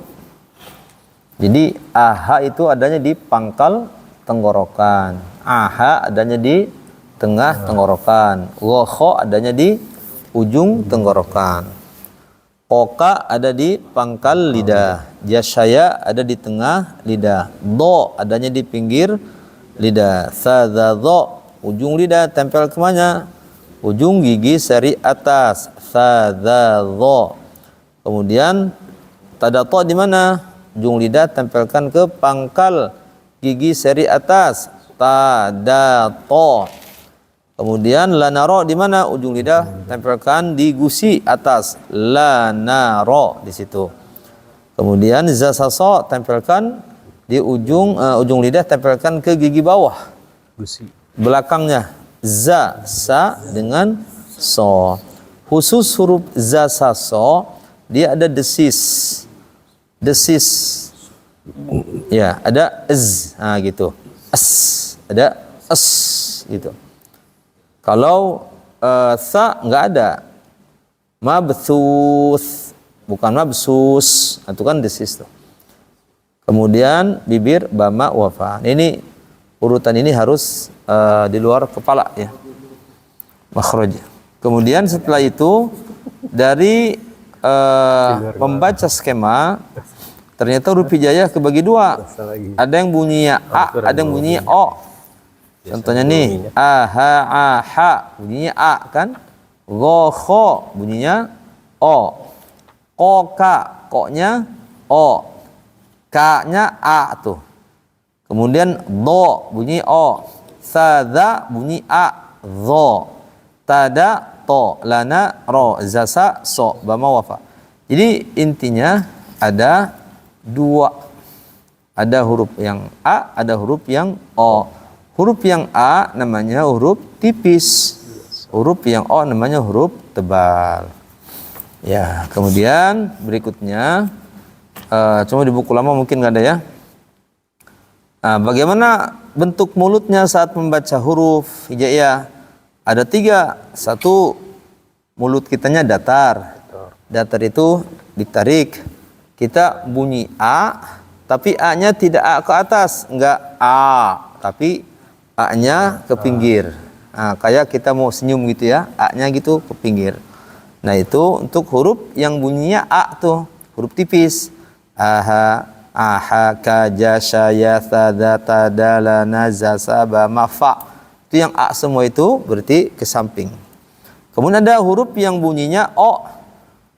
Jadi aha itu adanya di pangkal tenggorokan, aha adanya di tengah tenggorokan, woho adanya di ujung tenggorokan. Oka ada di pangkal lidah, jasaya ada di tengah lidah, do adanya di pinggir lidah, sadado ujung lidah tempel ke mana? Ujung gigi seri atas, sadado. Kemudian tadato di mana? Ujung lidah tempelkan ke pangkal gigi seri atas, tadato. Kemudian lanaro di mana? Ujung lidah tempelkan di gusi atas, lanaro di situ. Kemudian zasaso tempelkan di ujung lidah tempelkan ke gigi bawah. Gusi. Belakangnya za, sa dengan so. Khusus huruf za, sa, so dia ada desis. Desis. Ya, ada z. Nah gitu. As, ada as gitu. Kalau sa nggak ada, mabsus, bukan mabsus, itu kan desis tuh. Kemudian bibir, bama, wafa. Ini urutan ini harus di luar kepala ya, makhraj. Kemudian setelah itu dari membaca skema, ternyata huruf hijaiyah kebagi 2. Ada yang bunyinya a, ada yang bunyinya o. Contohnya nih, aha, aha bunyinya a kan, gho, kho bunyinya O. Ko ka, ko-nya O. Ka-nya A tuh. Kemudian do bunyi O. Sada bunyi A. Zo. Tada to. Lana ro. Zasa so. Bama wafa. Jadi intinya ada dua. Ada huruf yang A, ada huruf yang O. Huruf yang A namanya huruf tipis. Huruf yang O namanya huruf tebal. Ya, kemudian berikutnya cuma di buku lama mungkin nggak ada ya. Nah, bagaimana bentuk mulutnya saat membaca huruf hijaiyah? Ada 3. 1, mulut kitanya datar. Datar itu ditarik. Kita bunyi A, tapi A-nya tidak A ke atas, enggak A, tapi A-nya ke pinggir. Nah, kayak kita mau senyum gitu ya, A-nya gitu ke pinggir. Nah, itu untuk huruf yang bunyinya A tuh, huruf tipis. Aha, aha, kaja, syaya, sada, tada, lana, zasa, ba, ma, fa. Itu yang A semua itu berarti ke samping. Kemudian ada huruf yang bunyinya O.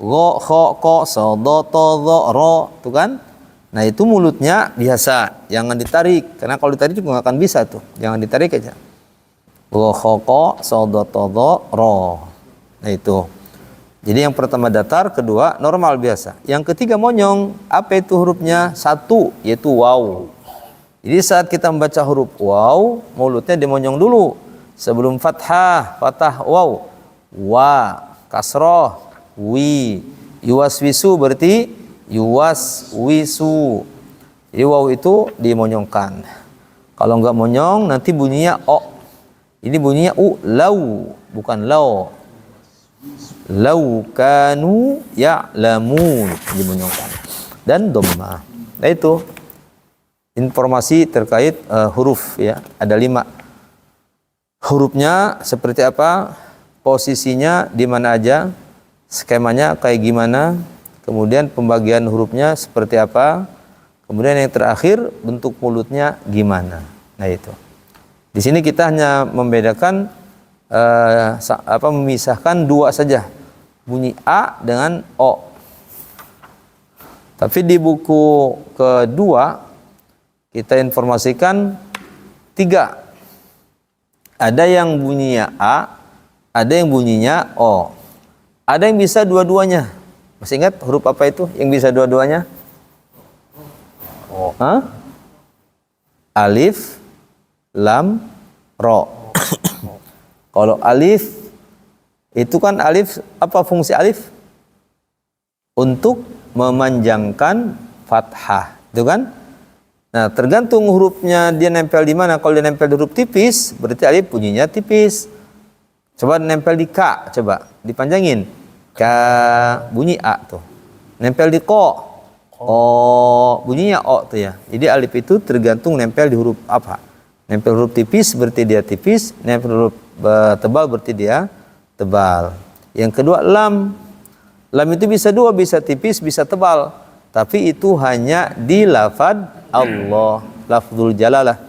Go, kho, ko, so, do, to, do, ro. Tuh kan? Nah, itu mulutnya biasa. Jangan ditarik. Karena kalau ditarik juga nggak akan bisa tuh. Jangan ditarik aja. Go, kho, ko, so, do, to, do, ro. Nah, itu. Jadi yang pertama datar, kedua normal biasa. Yang ketiga monyong. Apa itu hurufnya? 1, yaitu waw. Jadi saat kita membaca huruf waw, mulutnya dimonyong dulu. Sebelum fathah, fathah waw. Wa, kasroh, wi. Yuwaswisu berarti yuwaswisu. Jadi waw itu dimonyongkan. Kalau enggak monyong nanti bunyinya O. Ini bunyinya U, lau, bukan lau. Lau kanu ya'lamun, dimonyongkan. Dan dhamma. Nah, itu informasi terkait huruf ya. Ada 5. Hurufnya seperti apa? Posisinya di mana aja? Skemanya kayak gimana? Kemudian pembagian hurufnya seperti apa? Kemudian yang terakhir bentuk mulutnya gimana? Nah, itu. Di sini kita hanya membedakan memisahkan 2 saja, bunyi A dengan O. Tapi di buku kedua kita informasikan 3. Ada yang bunyinya A, ada yang bunyinya O. Ada yang bisa dua-duanya. Masih ingat huruf apa itu yang bisa dua-duanya? O. Alif, lam, ro. Kalau alif itu kan alif, apa fungsi alif? Untuk memanjangkan fathah, itu kan? Nah, tergantung hurufnya dia nempel di mana. Kalau dia nempel di huruf tipis, berarti alif bunyinya tipis. Coba nempel di ka, coba dipanjangin. Ka bunyi A tuh. Nempel di ko, bunyinya O tuh ya. Jadi alif itu tergantung nempel di huruf apa. Nempel huruf tipis berarti dia tipis, nempel huruf tebal berarti dia tebal. Yang kedua lam. Lam itu bisa 2, bisa tipis, bisa tebal. Tapi itu hanya di lafad Allah, lafzul jalalah.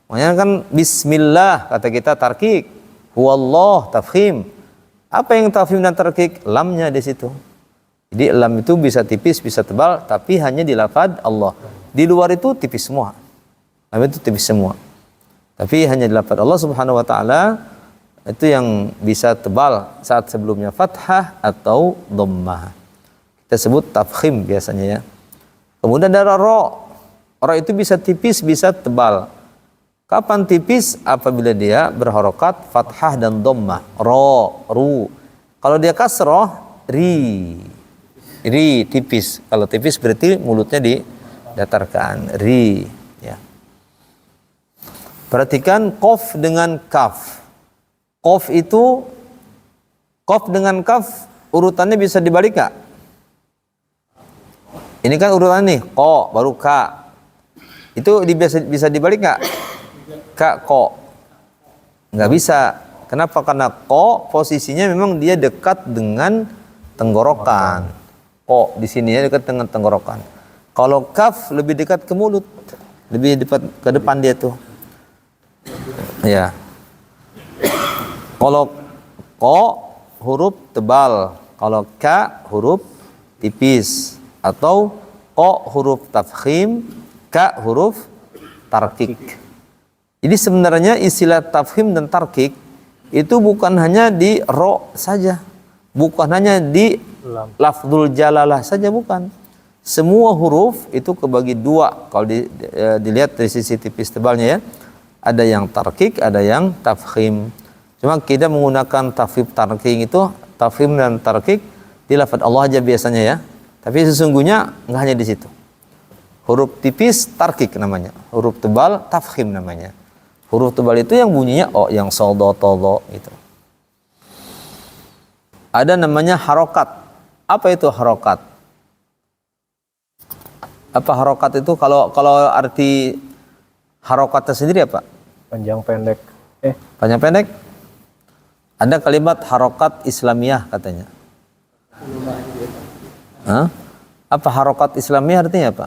Makanya kan bismillah kata kita tarkik, huwallah tafkhim. Apa yang tafkhim dan tarkik? Lamnya di situ. Jadi lam itu bisa tipis, bisa tebal, tapi hanya di lafad Allah. Di luar itu tipis semua. Lam itu tipis semua. Tapi hanya di lafad Allah Subhanahu wa taala itu yang bisa tebal saat sebelumnya fathah atau dhammah. Kita sebut tafkhim biasanya ya. Kemudian ada ro. Ro itu bisa tipis, bisa tebal. Kapan tipis? Apabila dia berharokat fathah dan dhammah. Ro, ru. Kalau dia kasroh, ri. Ri tipis. Kalau tipis berarti mulutnya didatarkan. Ri. Ya. Perhatikan qaf dengan kaf. Qaf itu, qaf dengan kaf urutannya bisa dibalik nggak? Ini kan urutan nih, ko baru ka. Itu bisa dibalik nggak? Ka, ko. Nggak bisa. Kenapa? Karena ko posisinya memang dia dekat dengan tenggorokan. Ko di sini ya dekat dengan tenggorokan. Kalau kaf lebih dekat ke mulut, lebih dekat ke depan dia tuh. Ya. Kalau ko huruf tebal. Kalau ka huruf tipis atau ko huruf tafkhim, ka huruf tarkik. Jadi sebenarnya istilah tafkhim dan tarkik itu bukan hanya di ro saja, bukan hanya di lafzul jalalah saja, bukan. Semua huruf itu kebagi dua kalau dilihat dari sisi tipis tebalnya ya. Ada yang tarkik, ada yang tafkhim. Cuma kita menggunakan tafkhim tarkik itu, tafkhim dan tarkik di lafaz Allah aja biasanya ya. Tapi sesungguhnya nggak hanya di situ. Huruf tipis tarkik namanya, huruf tebal tafkhim namanya. Huruf tebal itu yang bunyinya oh, yang soldo tolo gitu. Ada namanya harokat. Apa itu harokat? Apa harokat itu? Kalau arti harokatnya sendiri apa? Panjang pendek. Panjang pendek? Ada kalimat harokat Islamiyah katanya. Hah? Apa harokat Islamiyah artinya apa?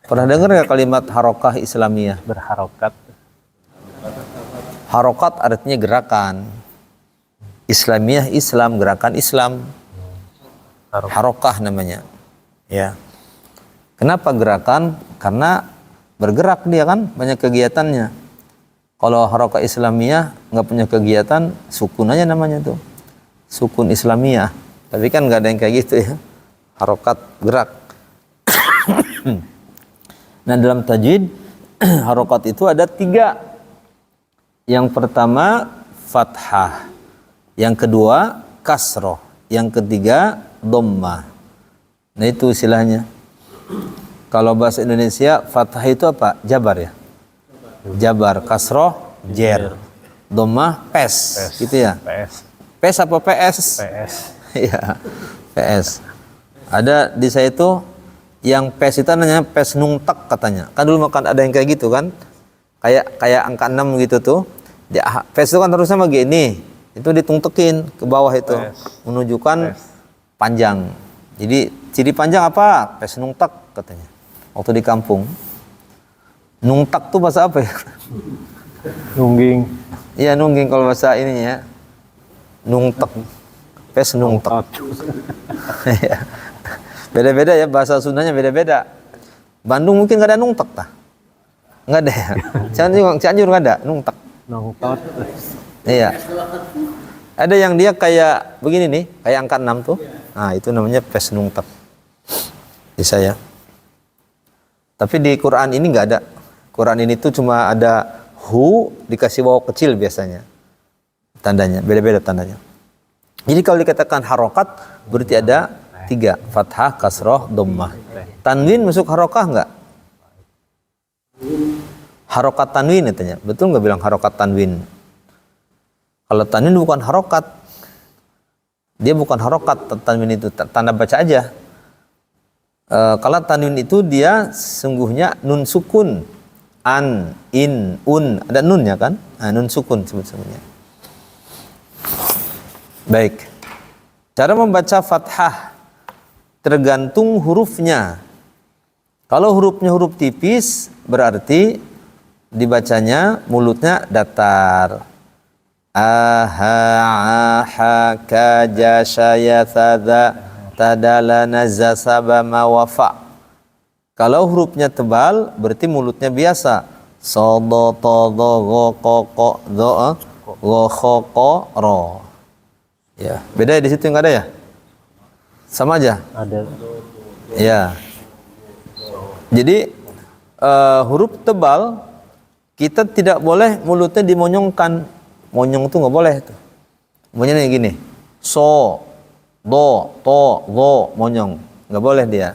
Pernah dengar nggak kalimat harokah Islamiyah? Berharokat. Harokat artinya gerakan. Islamiyah Islam, gerakan Islam. Harokah namanya. Ya. Kenapa gerakan? Karena bergerak dia kan, banyak kegiatannya. Kalau harokah Islamiyah nggak punya kegiatan, sukun aja namanya tuh. Sukun Islamiyah. Tapi kan nggak ada yang kayak gitu ya. Harokat gerak. Nah dalam tajwid harokat itu ada 3. Yang pertama fathah, yang kedua kasroh, yang ketiga dhammah. Nah itu istilahnya. Kalau bahasa Indonesia fathah itu apa? Jabar ya. Jabar, kasroh, jer, dhammah, pes, gitu ya. Pes apa PS? PS. Iya, PS. Ada di saya itu yang PES itu namanya PES nungtak katanya. Kan dulu makan ada yang kayak gitu kan. Kayak angka 6 gitu tuh. PES itu kan harusnya begini. Itu ditungtekin ke bawah itu. Menunjukkan panjang. Jadi ciri panjang apa? PES nungtak katanya. Waktu di kampung. Nungtak tuh bahasa apa ya? Nungging. Iya nungging kalau bahasa ininya ya. Nungtak. PES nungtak. Beda-beda ya, bahasa Sundanya beda-beda. Bandung mungkin nggak ada nungtak tah? Nggak ada ya? Cianjur nggak ada nungtak. Nungtak. Iya. Ada yang dia kayak begini nih, kayak angka 6 tuh. Nah itu namanya pes nungtak. Di saya. Tapi di Quran ini nggak ada. Quran ini tuh cuma ada hu dikasih waw kecil biasanya. Tandanya, beda-beda tandanya. Jadi kalau dikatakan harokat berarti ada 3, fathah, kasroh, dhammah. Tanwin masuk harokah enggak? Harokat tanwin katanya. Betul nggak bilang harokat tanwin? Kalau tanwin bukan harokat. Dia bukan harokat, tanwin itu tanda baca aja. Kalau tanwin itu dia sungguhnya nun sukun. An, in, un. Ada nunnya kan? Nah, nun sukun sebetulnya. Baik. Cara membaca fathah tergantung hurufnya. Kalau hurufnya huruf tipis berarti dibacanya mulutnya datar. Aha, aha, kaja, syaya, tada, tadala, nazza, saba, mawafa. Kalau hurufnya tebal berarti mulutnya biasa. Sodo, todo, go, ko, do, go, ko, ro. Ya, beda di situ nggak ada ya? Sama aja? Ada. Ya. Jadi huruf tebal kita tidak boleh mulutnya dimonyongkan. Monyong itu nggak boleh tuh. Monyongnya gini. So, do, to, go, monyong. Nggak boleh dia.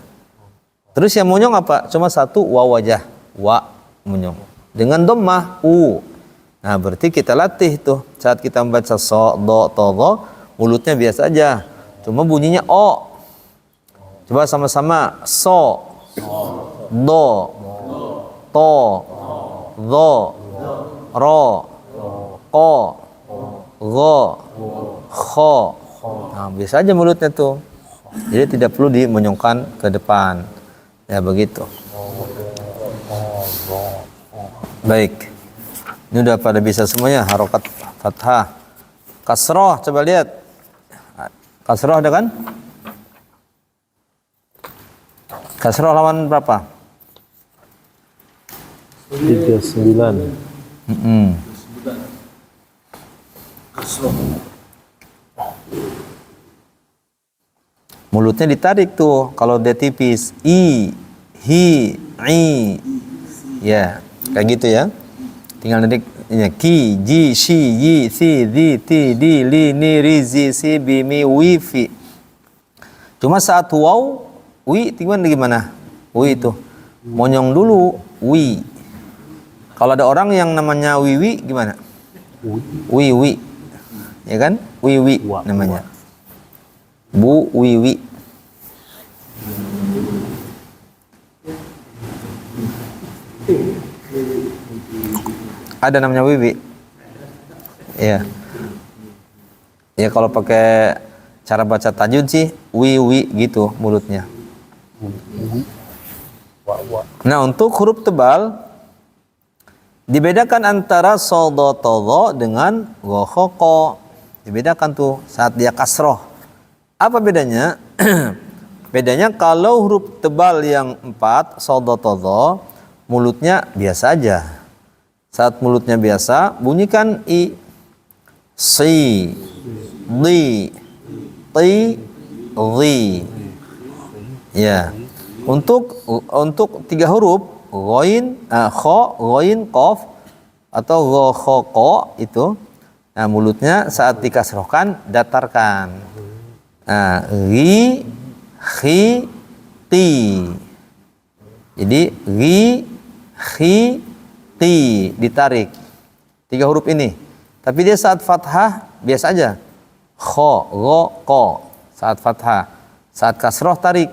Terus yang monyong apa? Cuma satu waw aja. Wa, monyong. Dengan dhammah u. Nah, berarti kita latih tuh. Saat kita membaca so, do, to, go, mulutnya biasa aja. Cuma bunyinya o. Coba sama-sama. So, do, to, do, ro, ko, go, kho. Nah, biasa aja mulutnya tuh. Jadi tidak perlu dimonyongkan ke depan. Ya begitu. Baik. Ini udah pada bisa semuanya. Harokat fathah. Kasroh, coba lihat. Kasroh ada kan? Kasroh lawan berapa? 39. Mulutnya ditarik tuh kalau dia tipis. I, hi, i. Ya, kayak gitu ya. Tinggal narik ya, ki, ji, shi, yi, si, di, ti, di, li, ni, ri, zi, si, bi, mi, wi, fi. Cuma saat waw, wi gimana? Wi itu monyong dulu, wi. Kalau ada orang yang namanya wiwi gimana? Wiwi. Ya kan? Wiwi namanya. Bu Wiwi. Ada namanya Wiwi. Ya. Ya kalau pakai cara baca tajwid sih Wiwi gitu mulutnya. Nah, untuk huruf tebal dibedakan antara sodotolo dengan gohoko. Dibedakan tuh saat dia kasroh. Apa bedanya? Bedanya kalau huruf tebal yang 4 sodotolo, mulutnya biasa aja. Saat mulutnya biasa, bunyikan i, si, di, ti, ri. Ya. Untuk 3 huruf ghain, kha, ghain, qaf atau gha itu, nah mulutnya saat dikasrohkan datarkan. Ri, khi, ti. Jadi ri, khi, ti ditarik. 3 huruf ini. Tapi dia saat fathah biasa aja. Kha, gha, qa. Saat fathah. Saat kasroh tarik.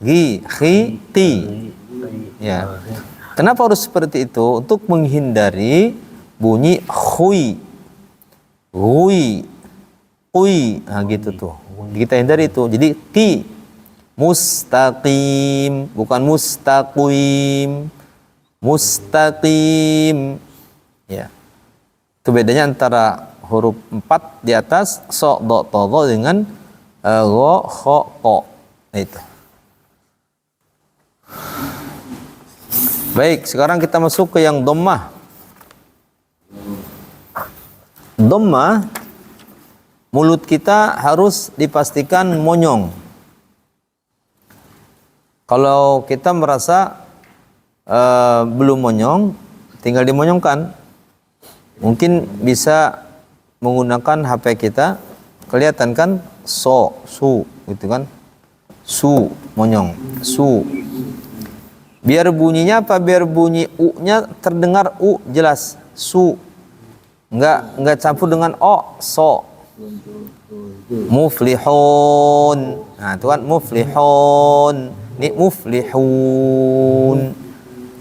Ri, khi, ti. Ya. Kenapa harus seperti itu? Untuk menghindari bunyi khui, hui, kui, nah gitu tuh. Kita hindari itu. Jadi ki, mustaqim, bukan mustaqim, mustaqim. Ya. Itu bedanya antara huruf 4 di atas so, do, to, do dengan go, kho, ko. Itu. Baik, sekarang kita masuk ke yang dhammah. Dhammah, mulut kita harus dipastikan monyong. Kalau kita merasa belum monyong, tinggal dimonyongkan. Mungkin bisa menggunakan HP kita, kelihatan kan so, su, gitu kan? Su, monyong, su. Biar bunyinya apa? Biar bunyi u-nya terdengar u jelas, su. Enggak campur dengan o, so. Muflihun. Nah, itu kan muflihun. Ini muflihun.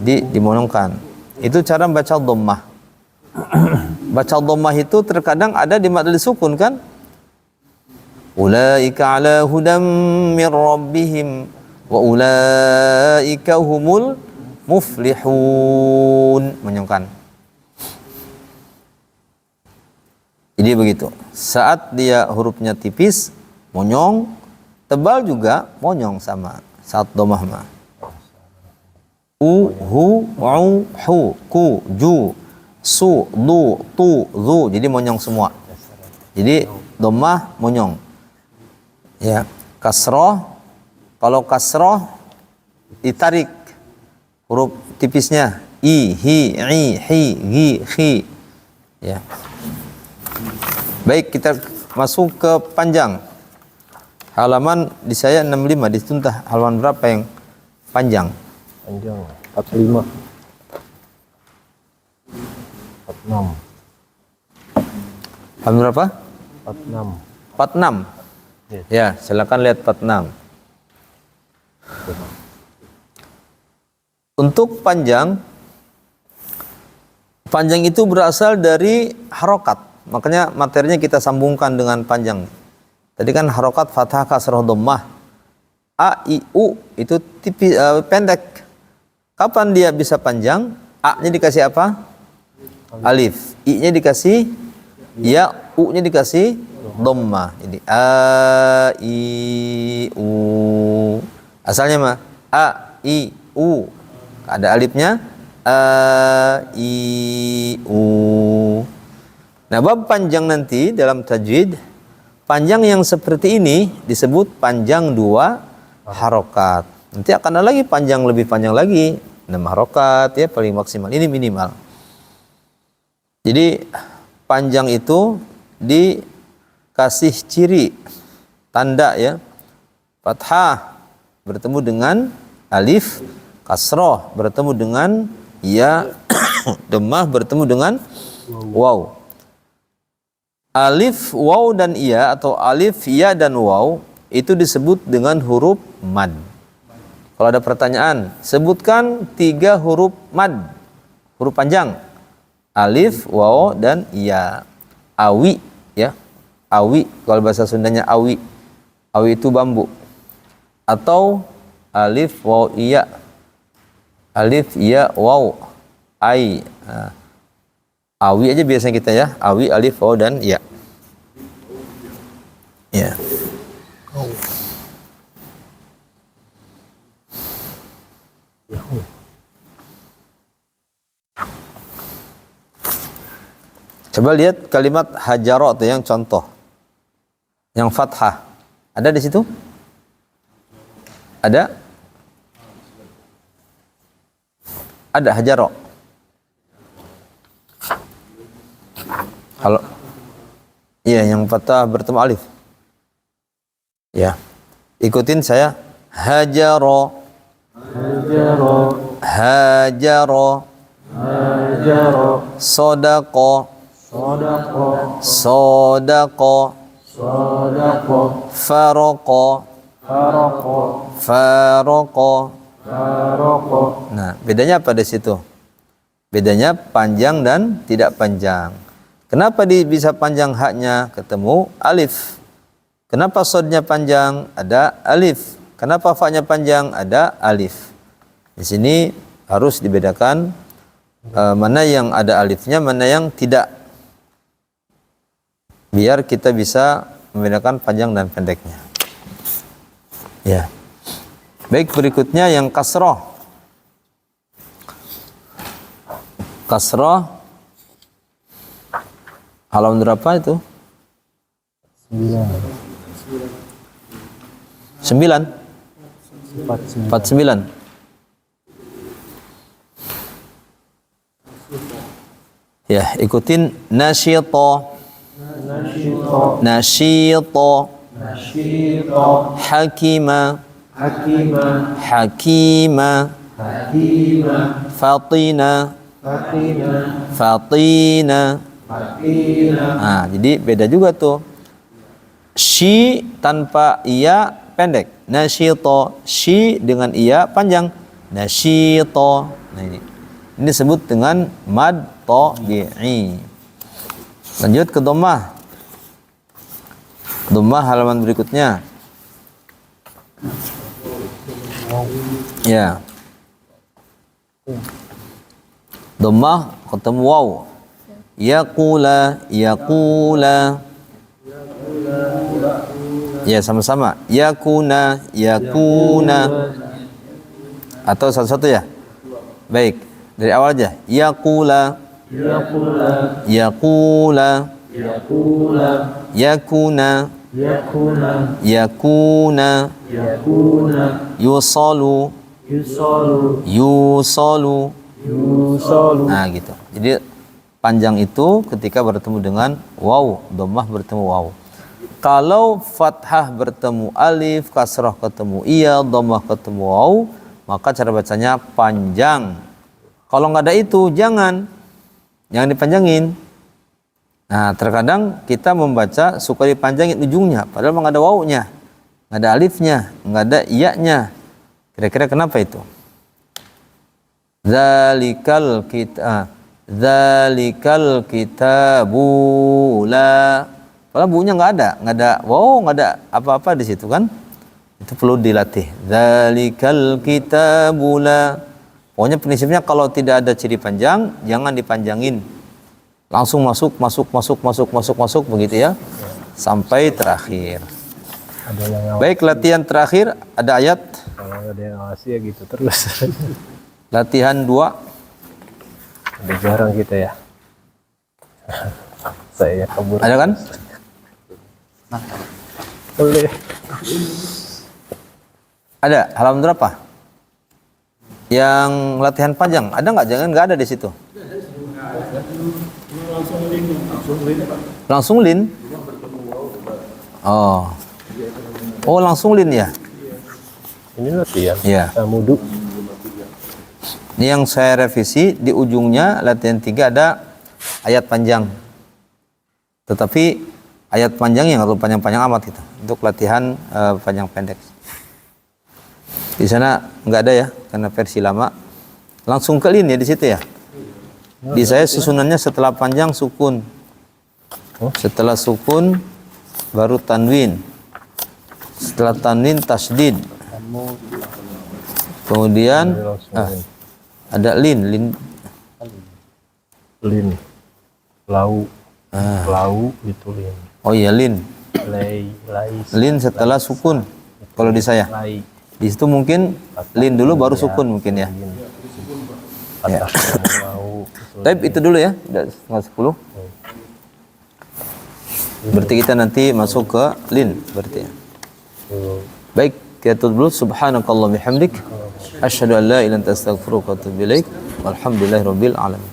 Dimonyongkan. Itu cara membaca dhammah. Baca dhammah itu terkadang ada di mad sukun kan? Ulaika ala hudam mir rabbihim wa ulaika humul muflihun. Monyongkan. Jadi begitu. Saat dia hurufnya tipis, monyong, tebal juga monyong sama. Saat dhammah mah. U, hu, u, hu, ku, ju, su, du, tu, zu. Jadi monyong semua. Jadi dhammah monyong. Ya, kasroh. Kalau kasroh ditarik huruf tipisnya i, hi, i, hi, gi, khi. Ya. Baik, kita masuk ke panjang. Halaman di saya 65, di Tuntah halaman berapa yang panjang? Panjang 45. 46. Halaman berapa? 46. 46. Ya, silakan lihat 46. Untuk panjang itu berasal dari harokat. Makanya materinya kita sambungkan dengan panjang. Tadi kan harokat fathah kasroh dhammah. A, I, U itu tipis, pendek. Kapan dia bisa panjang? A-nya dikasih apa? Alif. I-nya dikasih ya, U-nya dikasih dhammah. Jadi a i u. Asalnya mah a i u. Ada alifnya a i u. Nah, bab panjang nanti dalam tajwid, panjang yang seperti ini disebut panjang 2 harokat. Nanti akan ada lagi panjang, lebih panjang lagi 6 harokat ya, paling maksimal. Ini minimal. Jadi panjang itu dikasih ciri tanda ya. Fathah bertemu dengan alif, kasroh bertemu dengan ya, dhammah bertemu dengan waw. Alif, waw dan iya atau alif, ya dan waw itu disebut dengan huruf mad. Kalau ada pertanyaan, sebutkan 3 huruf mad, huruf panjang. Alif, waw dan iya. Awi ya. Awi kalau bahasa Sundanya awi. Awi itu bambu. Atau alif, waw, iya. Alif, iya, waw, ai. Nah, awi aja biasanya kita ya. Awi, alif, waw dan iya. Ya. Coba lihat kalimat hajaro itu yang contoh. Yang fathah. Ada di situ? Ada? Ada hajaro. Kalau iya yang fathah bertemu alif. Ya. Ikutin saya. Hajaro. Hajaro. Hajaro. Hajaro. Sodaqo. Sodaqo. Sodaqo. Sodaqo. Faraqo. Faraqo. Faraqo. Faraqo. Nah, bedanya apa di situ? Bedanya panjang dan tidak panjang. Kenapa bisa panjang haknya? Ketemu alif. Kenapa sodnya panjang? Ada alif. Kenapa fa-nya panjang? Ada alif. Di sini harus dibedakan mana yang ada alifnya, mana yang tidak. Biar kita bisa membedakan panjang dan pendeknya. Ya. Baik, berikutnya yang kasroh. Kasroh. Halaman berapa itu? 9. 49. Ya, ikutin nasyito. Nasyito. Hakima. Hakima. Fatina. Fatina. Nah, jadi beda juga tuh. Shi tanpa iya pendek. Nasyito. Shi dengan iya panjang. Nasyito. Nah, ini disebut dengan mad tabi'i. Lanjut ke dhammah. Dhammah halaman berikutnya. Ya. Dhammah ketemu waw. Yaqula, yaqula. Ya, sama-sama. Yakuna, yakuna. Atau satu-satu ya? Baik. Dari awal aja. Yaqula. Yaqula. Yaqula. Yaqula. Yakuna. Yakuna. Yakuna. Yakuna. Yusalu. Yusalu. Yusalu. Yusalu. Nah, gitu. Jadi panjang itu ketika bertemu dengan waw, dhammah bertemu waw. Kalau fathah bertemu alif, kasrah ketemu iya, dhammah ketemu waw, maka cara bacanya panjang. Kalau nggak ada itu, jangan dipanjangin. Nah, terkadang kita membaca suka dipanjangin ujungnya, padahal nggak ada wawnya, nggak ada alifnya, nggak ada iya-nya. Kira-kira kenapa itu? Zalikal kitabu la. Padahal buunya nggak ada wow, nggak ada apa-apa di situ kan? Itu perlu dilatih. Zalikal kitabu la. Pokoknya prinsipnya kalau tidak ada ciri panjang, jangan dipanjangin. Langsung masuk begitu ya. sampai terakhir. Ada yang ngawasi. Baik, latihan terakhir ada ayat. Kalau ada yang ngawasi ya gitu terus. Latihan 2. Udah jarang kita ya. Saya kabur. Ada kan? Boleh. Ada. Halaman berapa? Yang latihan panjang ada nggak? Jangan nggak ada di situ. Langsung lin. Oh. Oh, langsung lin ya? Ini latihan. Iya. Mudu. Ini yang saya revisi di ujungnya latihan 3 ada ayat panjang. Tetapi ayat panjang yang harus panjang-panjang amat itu untuk latihan panjang pendek. Di sana nggak ada ya karena versi lama. Langsung ke lin ya di situ ya. Di saya susunannya setelah panjang sukun. Setelah sukun baru tanwin. Setelah tanwin tasdid. Kemudian ada lin. Lau. Lau itu lin. Oh iya lin. Lai. Lin setelah sukun. Kalau di saya. Lai. Di situ mungkin lin dulu baru sukun mungkin ya. Ya. Lau. Tapi itu dulu ya. Udah setengah 10. Berarti kita nanti masuk ke lin berarti ya. Baik, kita tutup dulu. Subhanakallah bihamdik. Asyhadu an la ilaha illa anta astaghfiruka wa atubu ilaik. Walhamdulillahirabbil alamin.